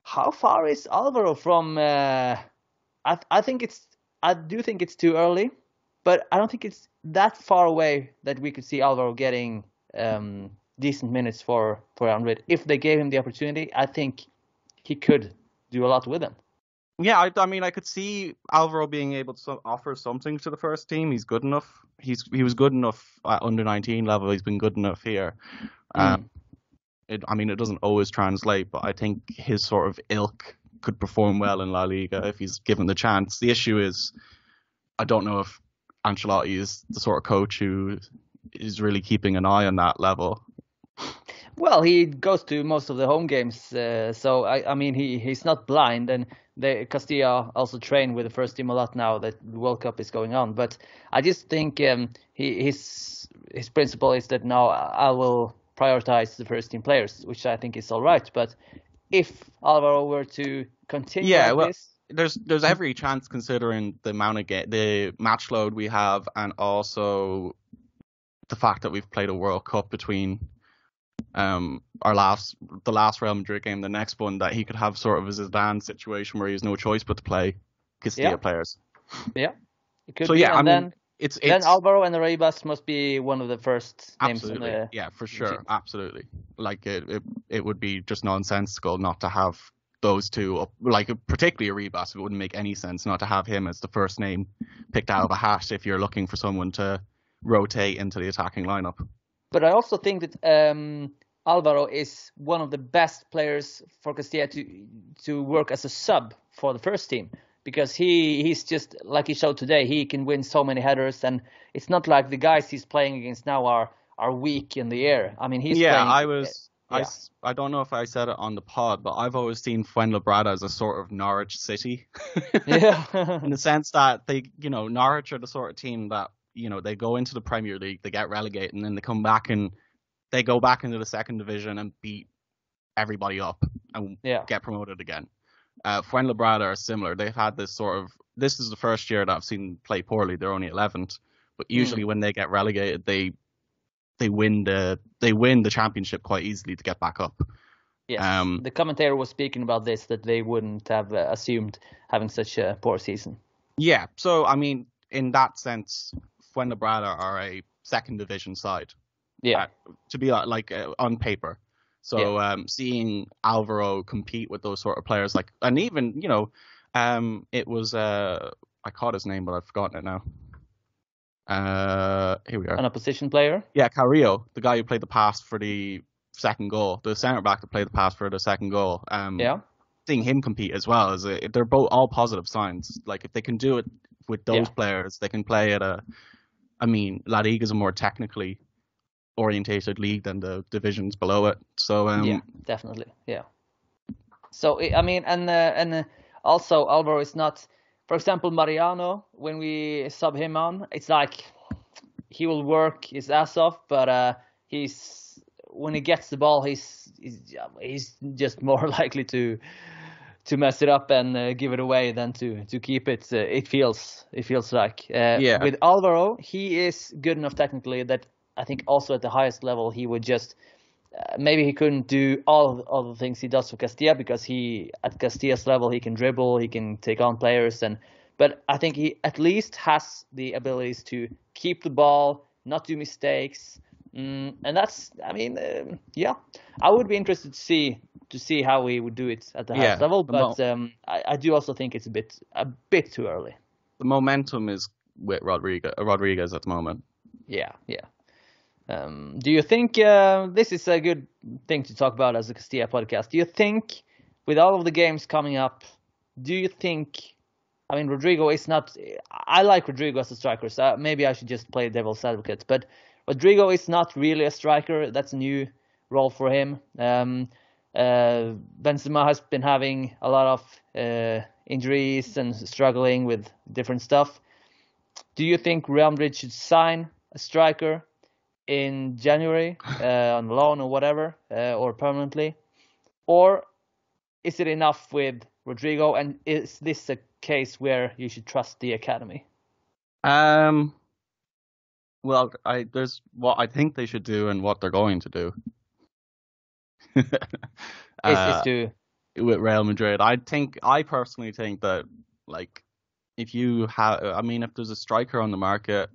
how far is Alvaro from? I do think it's too early, but I don't think it's that far away that we could see Alvaro getting decent minutes for Real Madrid. If they gave him the opportunity, I think he could do a lot with them. Yeah, I mean, I could see Alvaro being able to offer something to the first team. He's good enough. He was good enough at under 19 level. He's been good enough here. It doesn't always translate, but I think his sort of ilk could perform well in La Liga if he's given the chance. The issue is, I don't know if Ancelotti is the sort of coach who is really keeping an eye on that level. Well, he goes to most of the home games, so he's not blind, and Castilla also train with the first team a lot now that the World Cup is going on. But I just think his principle is that now I will prioritize the first team players, which I think is all right. But if Alvaro were to continue this, there's every chance considering the amount of the match load we have, and also the fact that we've played a World Cup between the last Real Madrid game, the next one, that he could have sort of a Zidane situation where he has no choice but to play Castilla players. Yeah, it could be. Then Alvaro and Arribas must be one of the first names. Absolutely, for sure, absolutely. Like it would be just nonsensical not to have those two up, like particularly Arribas. It wouldn't make any sense not to have him as the first name picked out of a hat if you're looking for someone to rotate into the attacking lineup. But I also think that Alvaro is one of the best players for Castilla to work as a sub for the first team, because he's just like he showed today. He can win so many headers, and it's not like the guys he's playing against now are weak in the air. I mean, he's playing. I don't know if I said it on the pod, but I've always seen Fuenlabrada as a sort of Norwich City. In the sense that Norwich are the sort of team that, they go into the Premier League, they get relegated, and then they come back and they go back into the second division and beat everybody up and get promoted again. Fuenlabrada are similar. They've had this is the first year that I've seen play poorly. They're only 11th, but usually when they get relegated, they win the championship quite easily to get back up. Yes, the commentator was speaking about this, that they wouldn't have assumed having such a poor season. Yeah, so I mean, in that sense, Fuenlabrada are a second division side. Yeah, to be on paper. So seeing Alvaro compete with those sort of players, and even it was I caught his name, but I've forgotten it now. Here we are. An opposition player? Yeah, Carrillo, the guy who played the pass for the second goal, the centre back that played the pass for the second goal. Seeing him compete as well, they're both all positive signs. Like, if they can do it with those players, they can play at La Liga is a more technically orientated league than the divisions below it. So definitely, So I mean, and also Alvaro is not. For example, Mariano, when we sub him on, it's like he will work his ass off, but he's when he gets the ball, he's just more likely to mess it up and give it away than to keep it. It feels like. With Alvaro, he is good enough technically that I think also at the highest level he would just maybe he couldn't do all the things he does for Castilla, because at Castilla's level he can dribble, he can take on players, but I think he at least has the abilities to keep the ball, not do mistakes, and that's, I mean, I would be interested to see how he would do it at the highest level, but I do also think it's a bit too early. The momentum is with Rodriguez at the moment. Yeah. Do you think this is a good thing to talk about as a Castilla podcast? Do you think, with all of the games coming up, I mean, Rodrigo is not... I like Rodrigo as a striker, so maybe I should just play devil's advocate, but Rodrigo is not really a striker. That's a new role for him. Benzema has been having a lot of injuries and struggling with different stuff. Do you think Real Madrid should sign a striker in January on loan or whatever, or permanently? Or is it enough with Rodrigo, and is this a case where you should trust the academy? Well, there's what I think they should do and what they're going to do. With Real Madrid, I personally think that, like, if there's a striker on the market,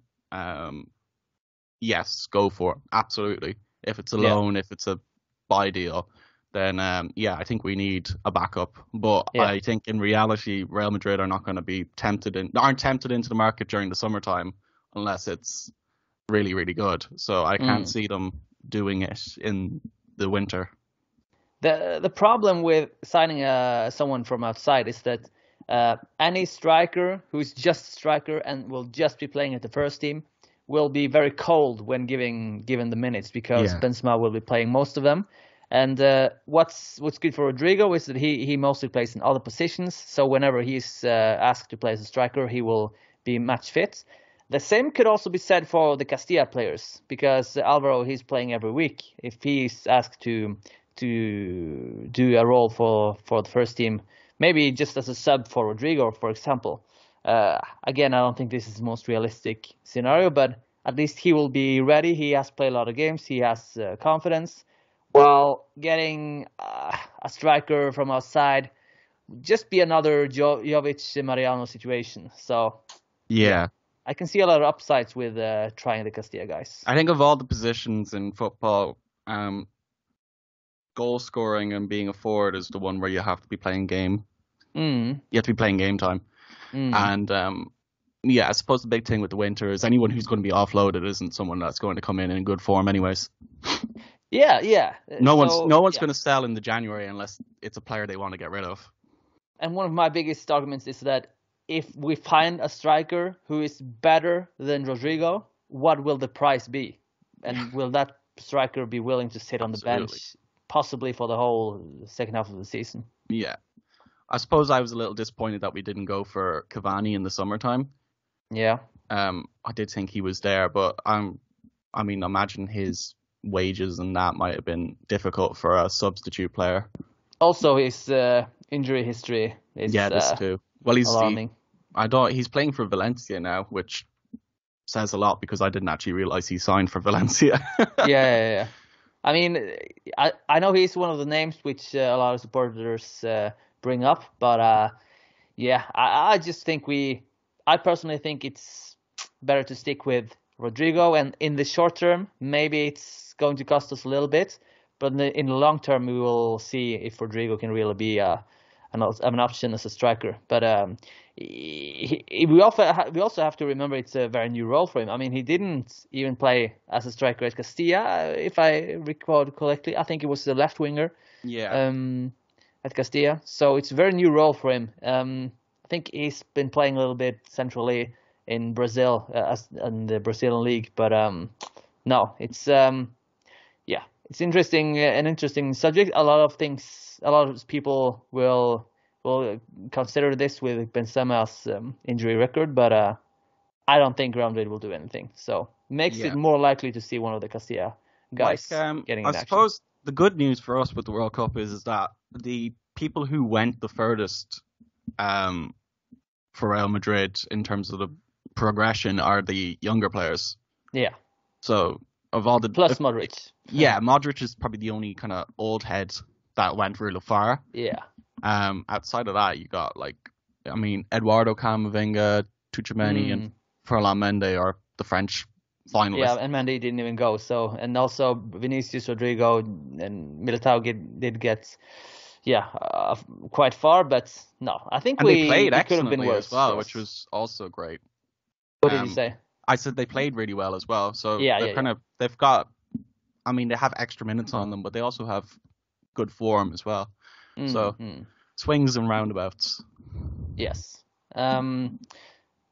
yes, go for it, absolutely. If it's a loan, if it's a buy deal, then I think we need a backup. But I think in reality, Real Madrid are not going to be aren't tempted into the market during the summertime unless it's really, really good. So I can't see them doing it in the winter. The problem with signing someone from outside is that any striker who's just a striker and will just be playing at the first team will be very cold when given the minutes, because Benzema will be playing most of them. And what's good for Rodrigo is that he mostly plays in other positions. So whenever he's asked to play as a striker, he will be match fit. The same could also be said for the Castilla players, because Alvaro, he's playing every week. If he's asked to do a role for the first team, maybe just as a sub for Rodrigo, for example. Again, I don't think this is the most realistic scenario, but at least he will be ready. He has played a lot of games. He has confidence. While getting a striker from outside, just be another Jovic-Mariano situation. So I can see a lot of upsides with trying the Castilla guys. I think of all the positions in football, goal scoring and being a forward is the one where you have to be playing game. You have to be playing game time. And I suppose the big thing with the winter is anyone who's going to be offloaded isn't someone that's going to come in good form anyways. No one's going to sell in the January unless it's a player they want to get rid of. And one of my biggest arguments is that if we find a striker who is better than Rodrigo, what will the price be? And will that striker be willing to sit on the bench, possibly for the whole second half of the season? Yeah. I suppose I was a little disappointed that we didn't go for Cavani in the summertime. Yeah. I did think he was there, but imagine his wages and that might have been difficult for a substitute player. Also, his injury history is this too. Well, alarming. He's playing for Valencia now, which says a lot because I didn't actually realize he signed for Valencia. Yeah. I mean, I know he's one of the names which a lot of supporters bring up, but I just think I personally think it's better to stick with Rodrigo, and in the short term, maybe it's going to cost us a little bit, but in the long term, we will see if Rodrigo can really be an option as a striker. But we also have to remember it's a very new role for him. I mean, he didn't even play as a striker at Castilla, if I recall correctly. I think he was the left winger. At Castilla, so it's a very new role for him. I think he's been playing a little bit centrally in Brazil, in the Brazilian league, but no, it's it's interesting, an interesting subject. A lot of people will consider this with Benzema's injury record, but I don't think Real Madrid will do anything. So makes it more likely to see one of the Castilla guys getting in I action. suppose the good news for us with the World Cup is that the people who went the furthest for Real Madrid in terms of the progression are the younger players. Yeah. So of all the plus Modric. Yeah, Modric is probably the only kind of old head that went really far. Yeah. Outside of that, you got Eduardo Camavinga, Tchouaméni, and Ferland Mendy are the French finalists. Yeah, and Mendy didn't even go. So, and also Vinicius, Rodrigo, and Militao did get quite far, but no, I think they played could have been worse as well, which was also great. What did you say? I said they played really well as well. So they've got, they have extra minutes on them, but they also have good form as well. So swings and roundabouts. Yes.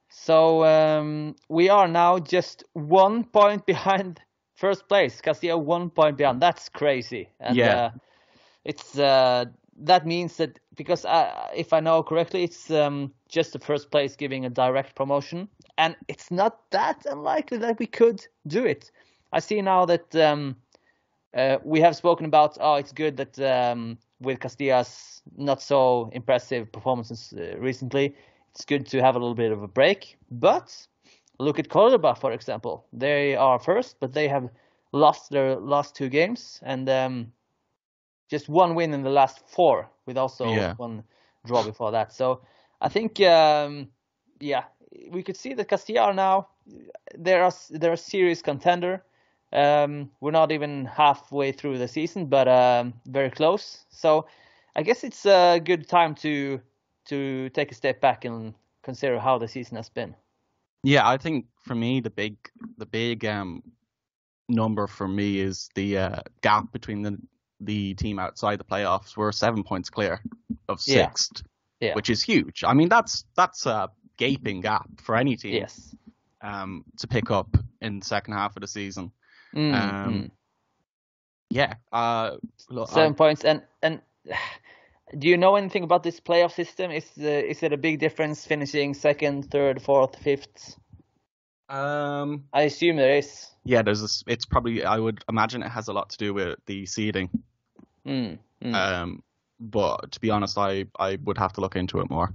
So we are now just 1 point behind first place. Castilla 1 point behind. That's crazy. And, it's that means that because if I know correctly, it's just the first place giving a direct promotion, and it's not that unlikely that we could do it. I see now that we have spoken about it's good that with Castilla's not so impressive performances recently, it's good to have a little bit of a break. But look at Cordoba, for example. They are first, but they have lost their last 2 games, and just 1 win in the last 4, with also 1 draw before that. So I think, we could see that Castilla now, they're a serious contender. We're not even halfway through the season, but very close. So I guess it's a good time to take a step back and consider how the season has been. Yeah, I think for me the big number for me is the gap between the team outside the playoffs. We're 7 points clear of 6th, which is huge. I mean, that's a gaping gap for any team. Yes. To pick up in the second half of the season. 7 points, and do you know anything about this playoff system? Is it a big difference finishing 2nd, 3rd, 4th, 5th? I assume there is. Yeah, it's probably, I would imagine it has a lot to do with the seeding. But to be honest, I would have to look into it more.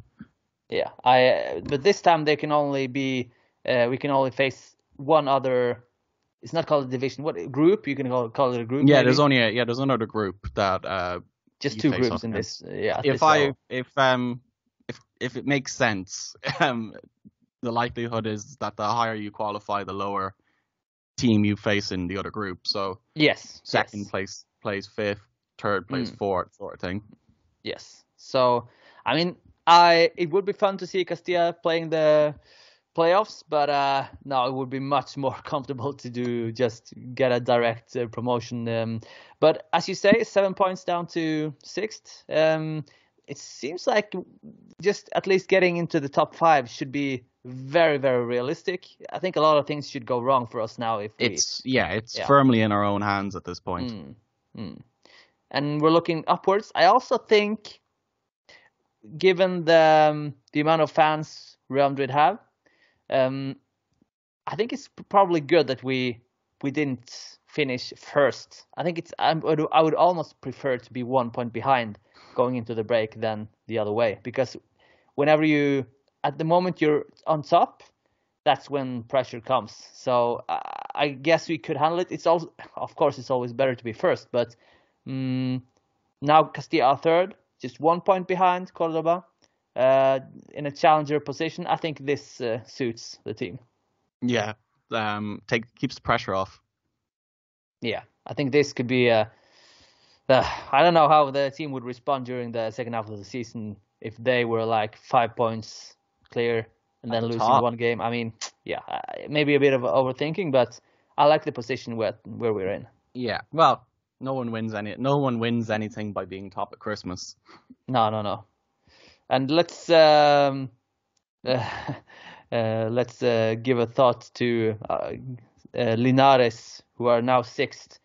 Yeah, but this time they can only be we can only face one other. It's not called a division. What group? You can call it a group. Yeah, maybe? there's another group that just 2 groups in this. If it makes sense, the likelihood is that the higher you qualify, the lower team you face in the other group. So second place plays 5th, 3rd plays 4th, sort of thing. Yes. So I mean, it would be fun to see Castilla playing the playoffs, but no, it would be much more comfortable to just get a direct promotion. But as you say, 7 points down to 6th. It seems like just at least getting into the top 5 should be very, very realistic. I think a lot of things should go wrong for us now. It's firmly in our own hands at this point. And we're looking upwards. I also think, given the amount of fans Real Madrid have, I think it's probably good that we didn't finish first. I think I would almost prefer to be 1 point behind going into the break than the other way, because whenever at the moment you're on top, that's when pressure comes. So I guess we could handle it. It's also, of course, it's always better to be first, but now Castilla are 3rd, just 1 point behind Cordoba. In a challenger position. I think this suits the team. Yeah, keeps the pressure off. Yeah, I think this could be I don't know how the team would respond during the second half of the season if they were like 5 points clear and then losing one game. I mean, maybe a bit of overthinking, but I like the position where we're in. Yeah, well, no one wins anything by being top at Christmas. No. And let's give a thought to Linares, who are now 6th,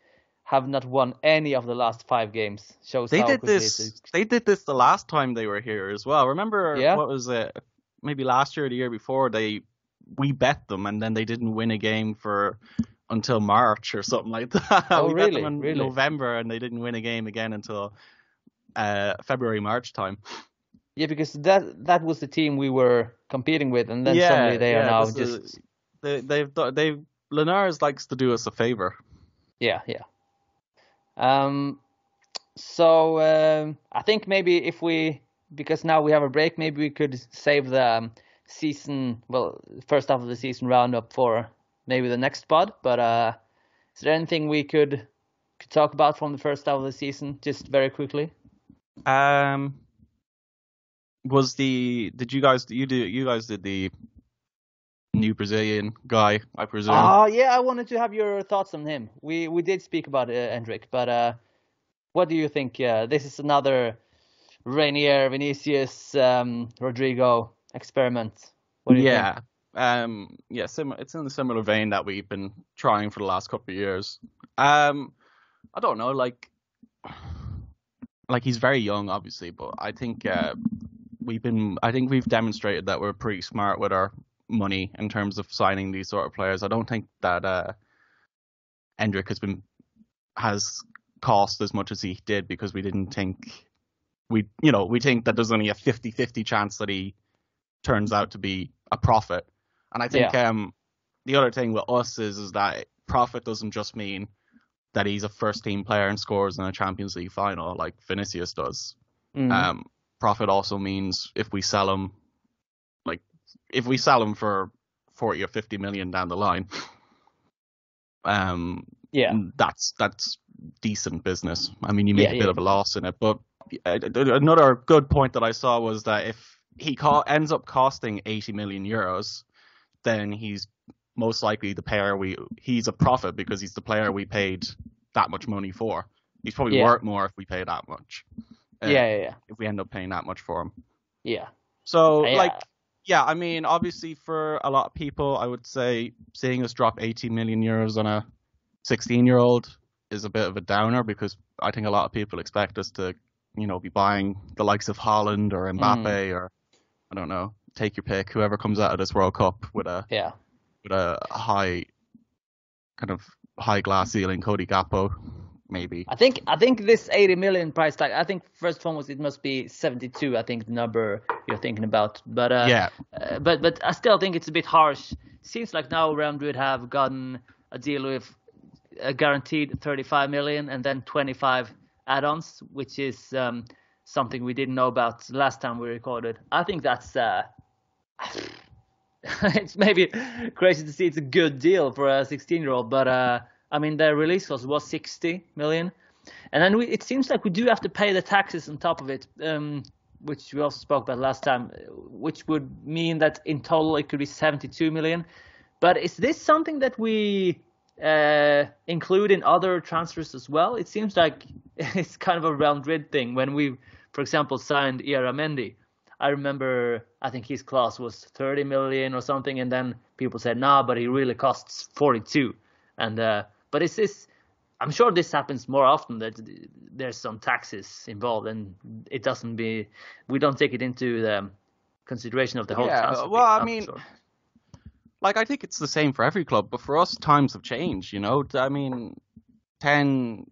have not won any of the last 5 games. Shows they did this. They did this the last time they were here as well. Remember what was it? Maybe last year or the year before, we bet them and then they didn't win a game for until March or something like that. Oh, We bet really? them in Really? November, and they didn't win a game again until February, March time. Yeah, because that was the team we were competing with, and then suddenly they are now just. They've Linares likes to do us a favor. Yeah. So I think maybe because now we have a break, maybe we could save the first half of the season roundup for maybe the next pod. But is there anything we could talk about from the first half of the season, just very quickly? Did you guys did the new Brazilian guy, I presume? Oh yeah, I wanted to have your thoughts on him. We did speak about Hendrik, but what do you think? This is another Rainier, Vinicius, Rodrigo experiment. What do you think? It's in a similar vein that we've been trying for the last couple of years. I don't know, like he's very young, obviously, but I think we've demonstrated that we're pretty smart with our money in terms of signing these sort of players. I don't think that Hendrik has cost as much as he did, because we think that there's only a 50-50 chance that he turns out to be a profit. And I think the other thing with us is that profit doesn't just mean that he's a first team player and scores in a Champions League final like Vinicius does. Profit also means if we sell him for 40 or 50 million down the line, that's decent business. I mean, you make a bit of a loss in it, but another good point that I saw was that if he ends up costing 80 million euros, then he's most likely he's a profit, because he's the player we paid that much money for. He's probably worth more if we pay that much. If we end up paying that much for him. Yeah. So, I mean, obviously for a lot of people, I would say seeing us drop 80 million euros on a 16-year-old is a bit of a downer, because I think a lot of people expect us to, be buying the likes of Haaland or Mbappe or, I don't know, take your pick, whoever comes out of this World Cup with a high glass ceiling, Cody Gakpo, maybe. I think this 80 million price tag, I think first and foremost it must be 72, I think the number you're thinking about. But but I still think it's a bit harsh. Seems like now Real Madrid have gotten a deal with a guaranteed 35 million and then 25 add-ons, which is something we didn't know about last time we recorded. I think that's it's maybe crazy to see it's a good deal for a 16-year-old, but I mean, the release cost was 60 million. And then it seems like we do have to pay the taxes on top of it, which we also spoke about last time, which would mean that in total it could be 72 million. But is this something that we include in other transfers as well? It seems like it's kind of a Real Madrid thing. When we, for example, signed Mendy, I remember, I think his clause was 30 million or something, and then people said, nah, but he really costs 42. And but it's this, I'm sure this happens more often, that there's some taxes involved, and we don't take it into the consideration of the whole transfer. Well, I mean, I think it's the same for every club, but for us, times have changed, I mean, 10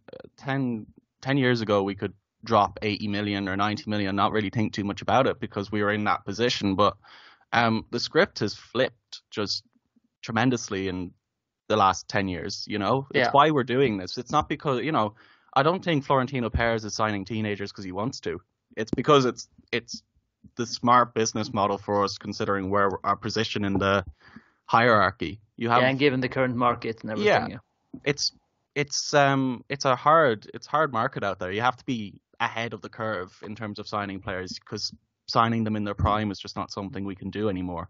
years ago, we could drop 80 million or 90 million, not really think too much about it because we were in that position. But the script has flipped just tremendously in the last 10 years, It's why we're doing this. It's not because, I don't think Florentino Perez is signing teenagers because he wants to. It's because it's the smart business model for us, considering where our position in the hierarchy. And given the current market and everything. It's a hard market out there. You have to be ahead of the curve in terms of signing players, because signing them in their prime is just not something we can do anymore.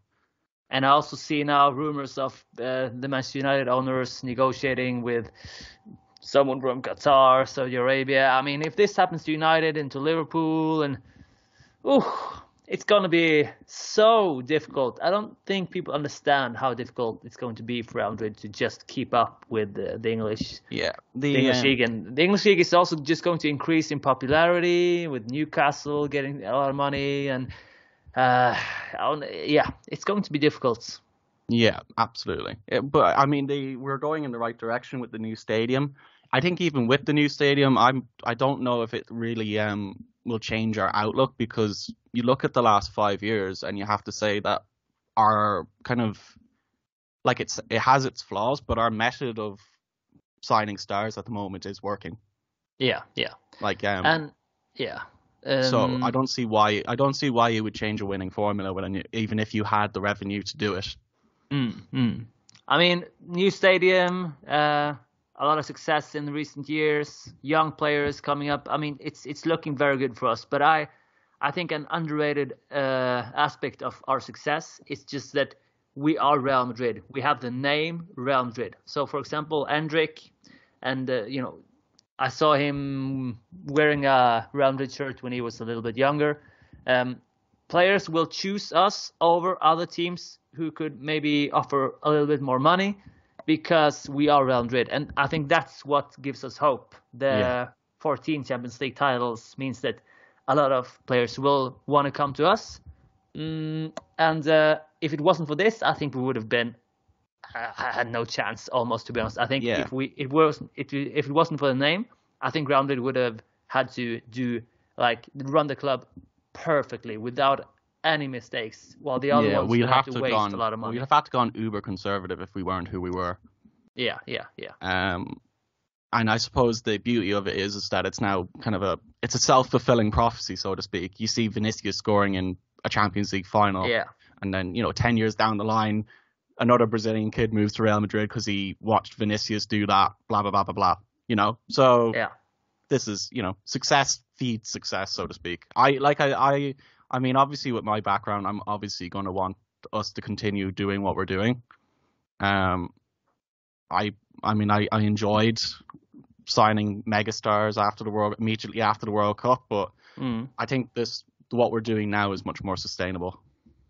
And I also see now rumors of the Manchester United owners negotiating with someone from Qatar, Saudi Arabia. I mean, if this happens to United and to Liverpool, and it's going to be so difficult. I don't think people understand how difficult it's going to be for Real Madrid to just keep up with the English. The English league, and the English league is also just going to increase in popularity with Newcastle getting a lot of money, and it's going to be difficult. Yeah, absolutely. But I mean, we're going in the right direction with the new stadium. I think even with the new stadium, I don't know if it really will change our outlook, because you look at the last 5 years and you have to say that our kind of like it has its flaws, but our method of signing stars at the moment is working. Yeah. Like and yeah. So I don't see why you would change a winning formula even if you had the revenue to do it. I mean, new stadium, a lot of success in the recent years, young players coming up. I mean, it's looking very good for us. But I think an underrated aspect of our success is just that we are Real Madrid. We have the name Real Madrid. So, for example, Endrick, and I saw him wearing a Real Madrid shirt when he was a little bit younger. Players will choose us over other teams who could maybe offer a little bit more money because we are Real Madrid. And I think that's what gives us hope. The 14 Champions League titles means that a lot of players will want to come to us. And if it wasn't for this, I think we would have been had no chance almost, to be honest. I think if it wasn't for the name, I think Real Madrid would have had to run the club perfectly without any mistakes, while the other ones would have to waste a lot of money. We'd have had to gone uber conservative if we weren't who we were. Yeah. And I suppose the beauty of it is that it's now kind of it's a self-fulfilling prophecy, so to speak. You see Vinicius scoring in a Champions League final, and then 10 years down the line, another Brazilian kid moves to Real Madrid because he watched Vinicius do that, blah blah blah blah blah. So this is success feeds success, so to speak. I mean, obviously with my background, I'm obviously going to want us to continue doing what we're doing. I enjoyed signing megastars immediately after the World Cup, but I think what we're doing now is much more sustainable.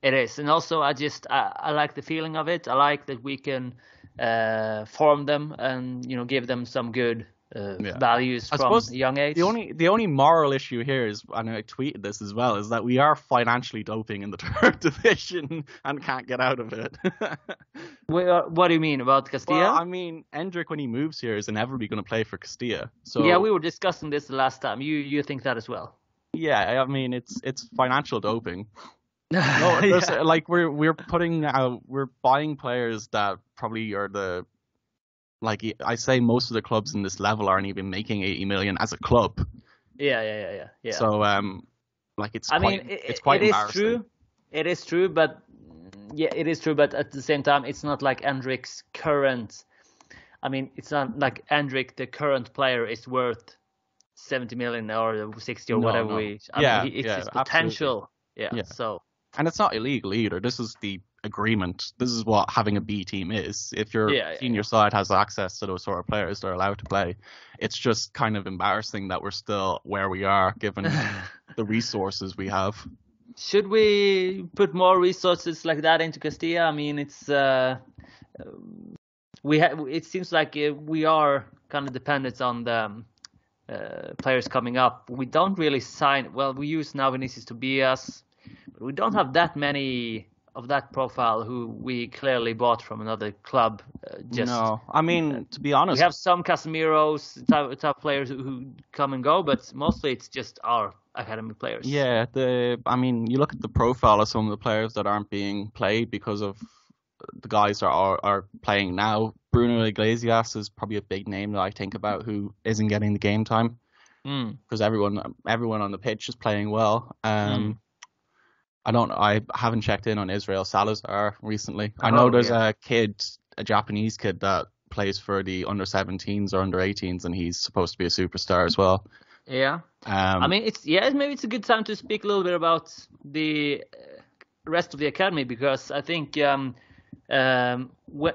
It is, and also I like the feeling of it. I like that we can form them and give them some good values from a young age. The only moral issue here is, and I tweeted this as well, is that we are financially doping in the third division and can't get out of it. What do you mean about Castilla? Well, I mean, Endrick, when he moves here, is inevitably going to play for Castilla. So yeah, we were discussing this the last time. You think that as well? Yeah, I mean, it's financial doping. No, like we're buying players that probably are I say most of the clubs in this level aren't even making 80 million as a club. Yeah. So it's quite embarrassing. It is true, but at the same time, it's not like Endrick's current. I mean, it's not like Endrick, the current player, is worth 70 million or 60 or whatever. No. It's his potential. Yeah. So. And it's not illegal either. This is the agreement. This is what having a B team is. If your senior side has access to those sort of players, they're allowed to play. It's just kind of embarrassing that we're still where we are, given the resources we have. Should we put more resources like that into Castilla? I mean, it's it seems like we are kind of dependent on the players coming up. We don't really sign. Well, we use now Vinicius to be us. But we don't have that many of that profile who we clearly bought from another club. No, I mean, to be honest, we have some Casemiro's type players who come and go, but mostly it's just our academy players. Yeah, I mean, you look at the profile of some of the players that aren't being played because of the guys that are playing now. Bruno Iglesias is probably a big name that I think about who isn't getting the game time because everyone on the pitch is playing well. I haven't checked in on Israel Salazar recently. I know there's a Japanese kid that plays for the under 17s or under 18s, and he's supposed to be a superstar as well. Yeah. I mean, maybe it's a good time to speak a little bit about the rest of the academy, because I think when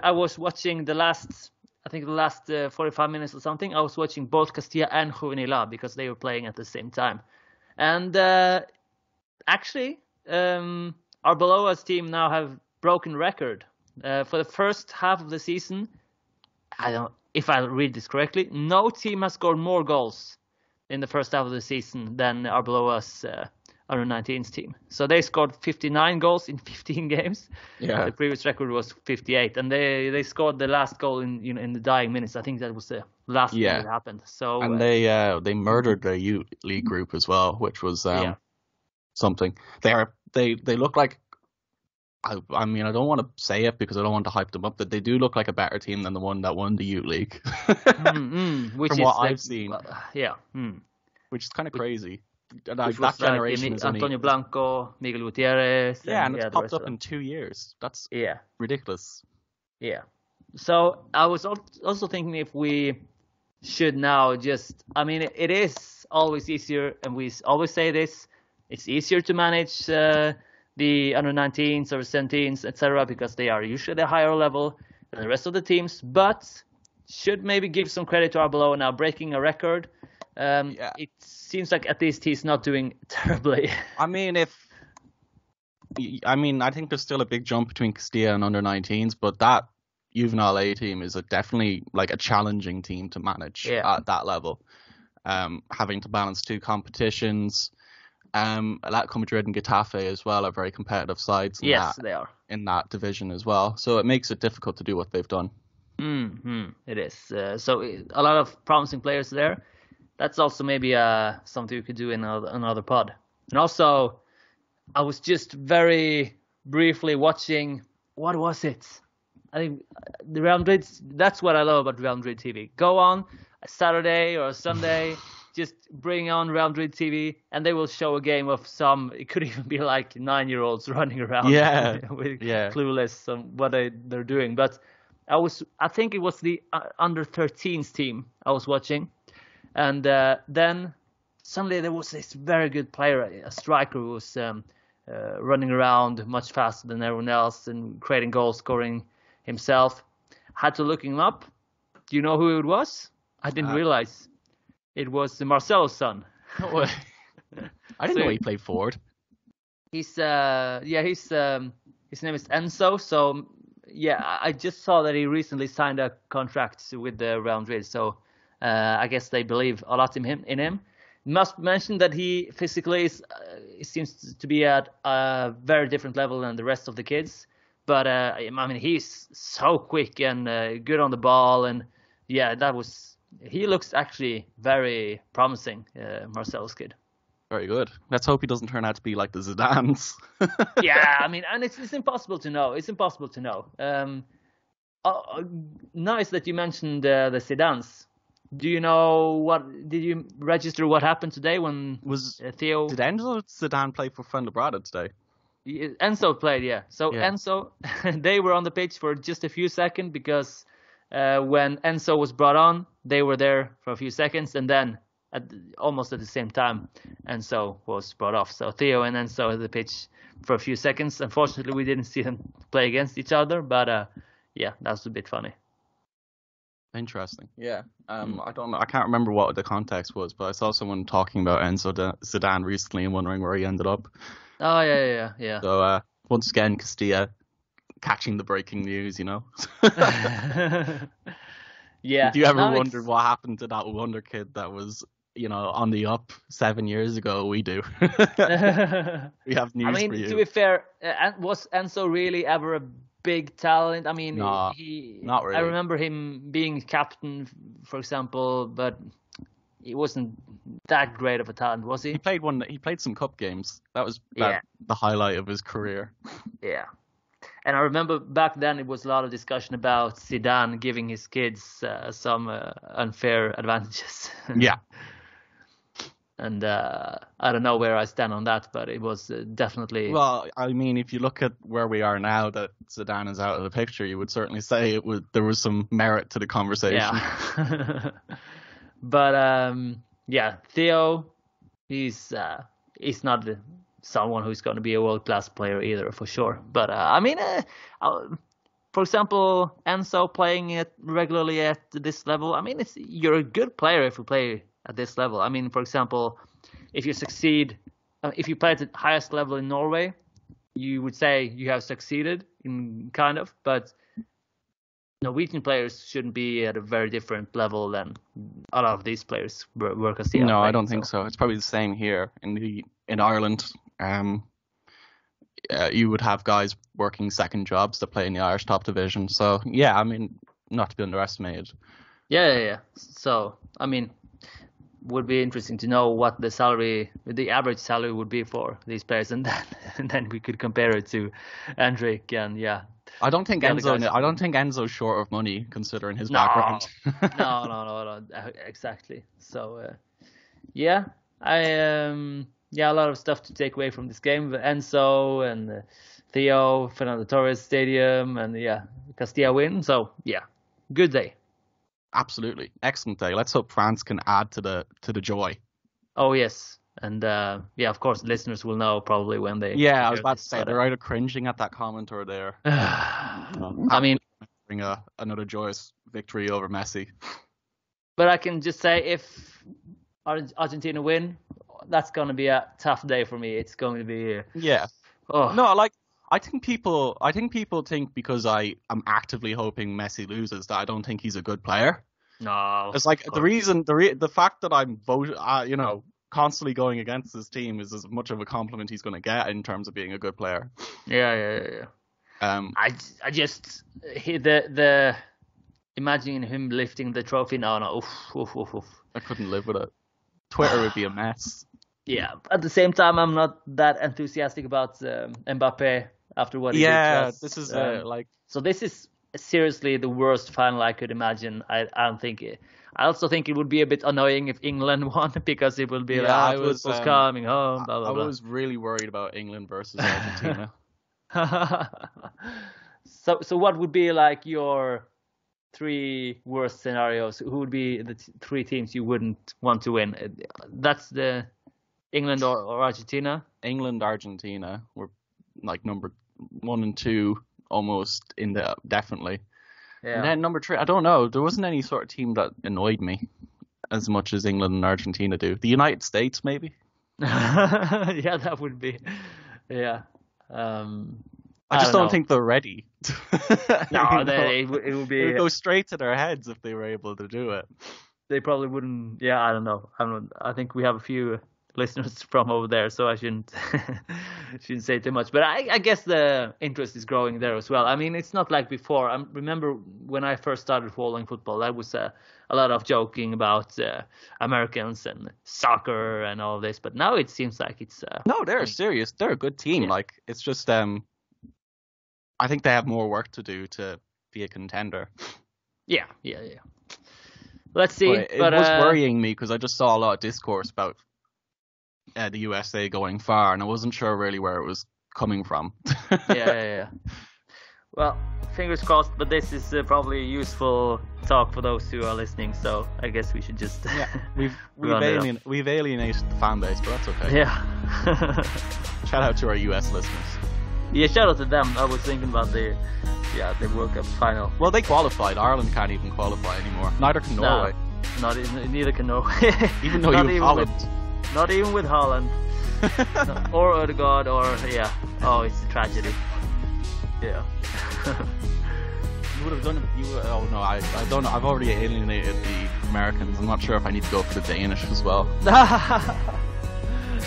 I was watching the last 45 minutes or something, I was watching both Castilla and Juvenil because they were playing at the same time. And actually, our below us team now have broken record for the first half of the season. If I read this correctly, no team has scored more goals in the first half of the season than our below us under-19s team. So they scored 59 goals in 15 games. Yeah. The previous record was 58, and they scored the last goal in the dying minutes. I think that was the last thing that happened. So and they murdered the youth league group as well, which was something. They look like. I mean, I don't want to say it because I don't want to hype them up, but they do look like a better team than the one that won the youth league. Which From is what I've seen. Which is kind of crazy. That generation is Antonio Blanco, Miguel Gutierrez. And it's popped up in 2 years. That's ridiculous. Yeah. So I was also thinking if we should now it is always easier, and we always say this, it's easier to manage the under-19s or 17s, etc., because they are usually a higher level than the rest of the teams, but should maybe give some credit to Arbeloa now breaking a record. It seems like at least he's not doing terribly. I think there's still a big jump between Castilla and under-19s, but that juvenile A team is definitely like a challenging team to manage at that level. Having to balance two competitions. Atletico Madrid and Getafe as well are very competitive sides. They are in that division as well. So it makes it difficult to do what they've done. It is. So a lot of promising players there. That's also maybe something we could do in another pod. And also, I was just very briefly watching. What was it? I think the Real Madrid. That's what I love about Real Madrid TV. Go on a Saturday or a Sunday. Just bring on Real Madrid TV, and they will show a game of some. It could even be like 9-year-olds running around, clueless on what they're doing. But I think it was the under-13s team I was watching, and then suddenly there was this very good player, a striker who was running around much faster than everyone else and creating goals, scoring himself. Had to look him up. Do you know who it was? I didn't realize. It was Marcelo's son. I didn't know he played forward. His name is Enzo. So I just saw that he recently signed a contract with the Real Madrid. So I guess they believe a lot in him. Must mention that he physically seems to be at a very different level than the rest of the kids. But he's so quick and good on the ball, and he looks actually very promising, Marcelo's kid. Very good. Let's hope he doesn't turn out to be like the Zidanes. And it's impossible to know. It's impossible to know. Nice that you mentioned the Zidanes. Do you know did you register what happened today when Theo... Did Enzo Zidane play for Fuenlabrada today? Enzo played, yeah. So Enzo, they were on the pitch for just a few seconds because when Enzo was brought on, they were there for a few seconds, and then almost at the same time, Enzo was brought off. So Theo and Enzo at the pitch for a few seconds. Unfortunately, we didn't see them play against each other, but that was a bit funny. Interesting. Yeah. I don't know. I can't remember what the context was, but I saw someone talking about Enzo Zidane recently and wondering where he ended up. Oh, yeah. So once again, Castilla catching the breaking news, you know. Yeah. Do you ever wonder what happened to that wonder kid that was, on the up 7 years ago? We do. We have news for you. To be fair, was Enzo really ever a big talent? I mean, not really. I remember him being captain, for example, but he wasn't that great of a talent, was he? He played some cup games. That was the highlight of his career. Yeah. And I remember back then it was a lot of discussion about Zidane giving his kids some unfair advantages. Yeah. And I don't know where I stand on that, but it was definitely... Well, I mean, if you look at where we are now that Zidane is out of the picture, you would certainly say there was some merit to the conversation. Yeah. But, Theo, he's not someone who's going to be a world-class player either, for sure. But, for example, Enzo playing it regularly at this level, you're a good player if you play at this level. For example, if you succeed, if you play at the highest level in Norway, you would say you have succeeded in kind of, but Norwegian players shouldn't be at a very different level than a lot of these players were Castilla. No, I don't think so. It's probably the same here in Ireland. You would have guys working second jobs that play in the Irish top division. So yeah, I mean, not to be underestimated. Yeah. So I mean, would be interesting to know what the average salary would be for these players, and then we could compare it to Endrick and I don't think Enzo's short of money considering his background. No, exactly. So a lot of stuff to take away from this game. Enzo and Theo, Fernando Torres Stadium, and Castilla win. So good day. Absolutely, excellent day. Let's hope France can add to the joy. Oh yes. And of course, listeners will know probably when they. Yeah, I was about to say they're either cringing at that comment or they're. I mean, bring another joyous victory over Messi. But I can just say, if Argentina win, that's going to be a tough day for me. It's going to be. Yeah. Oh. No, I think people think because I am actively hoping Messi loses that I don't think he's a good player. No. It's like the fact that I'm constantly going against this team is as much of a compliment he's going to get in terms of being a good player. Yeah. I just the imagining him lifting the trophy now. No, oof. I couldn't live with it. Twitter would be a mess. Yeah, at the same time, I'm not that enthusiastic about Mbappe after what he did. Yeah, this is So this is seriously the worst final I could imagine. I don't think it. I also think it would be a bit annoying if England won because it will be football's coming home. Blah, blah, blah. I was really worried about England versus Argentina. So what would be like your 3 worst scenarios? Who would be the 3 teams you wouldn't want to win? That's the England or Argentina? England, Argentina were like number 1 and 2 almost in the definitely. Yeah. And then number 3, I don't know. There wasn't any sort of team that annoyed me as much as England and Argentina do. The United States, maybe. Yeah, that would be. Yeah. I just don't think they're ready. No, it would be. It would go straight to their heads if they were able to do it. They probably wouldn't. Yeah, I don't know. I think we have a few listeners from over there, so I shouldn't say too much. But I guess the interest is growing there as well. I mean, it's not like before. I remember when I first started following football, there was a lot of joking about Americans and soccer and all this. But now it seems like it's no, they're serious. They're a good team. Yeah. Like, it's just I think they have more work to do to be a contender. Yeah. Let's see. But it was worrying me because I just saw a lot of discourse about the USA going far, and I wasn't sure really where it was coming from. Yeah. Well, fingers crossed, but this is probably useful talk for those who are listening, so I guess we should just... Yeah, we've alienated the fan base, but that's okay. Yeah. Shout out to our US listeners. Yeah, shout out to them. I was thinking about the World Cup final. Well, they qualified. Ireland can't even qualify anymore. Neither can Norway. Neither can Norway. Even though you have Holland. Not even with Holland. Or Odegaard, oh, it's a tragedy. Yeah. You would have done it. Oh no, I don't know. I've already alienated the Americans. I'm not sure if I need to go for the Danish as well.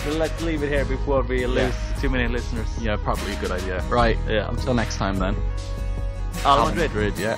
Well, let's leave it here before we lose too many listeners. Yeah, probably a good idea. Right. Yeah. Until next time then. Al Madrid. Yeah.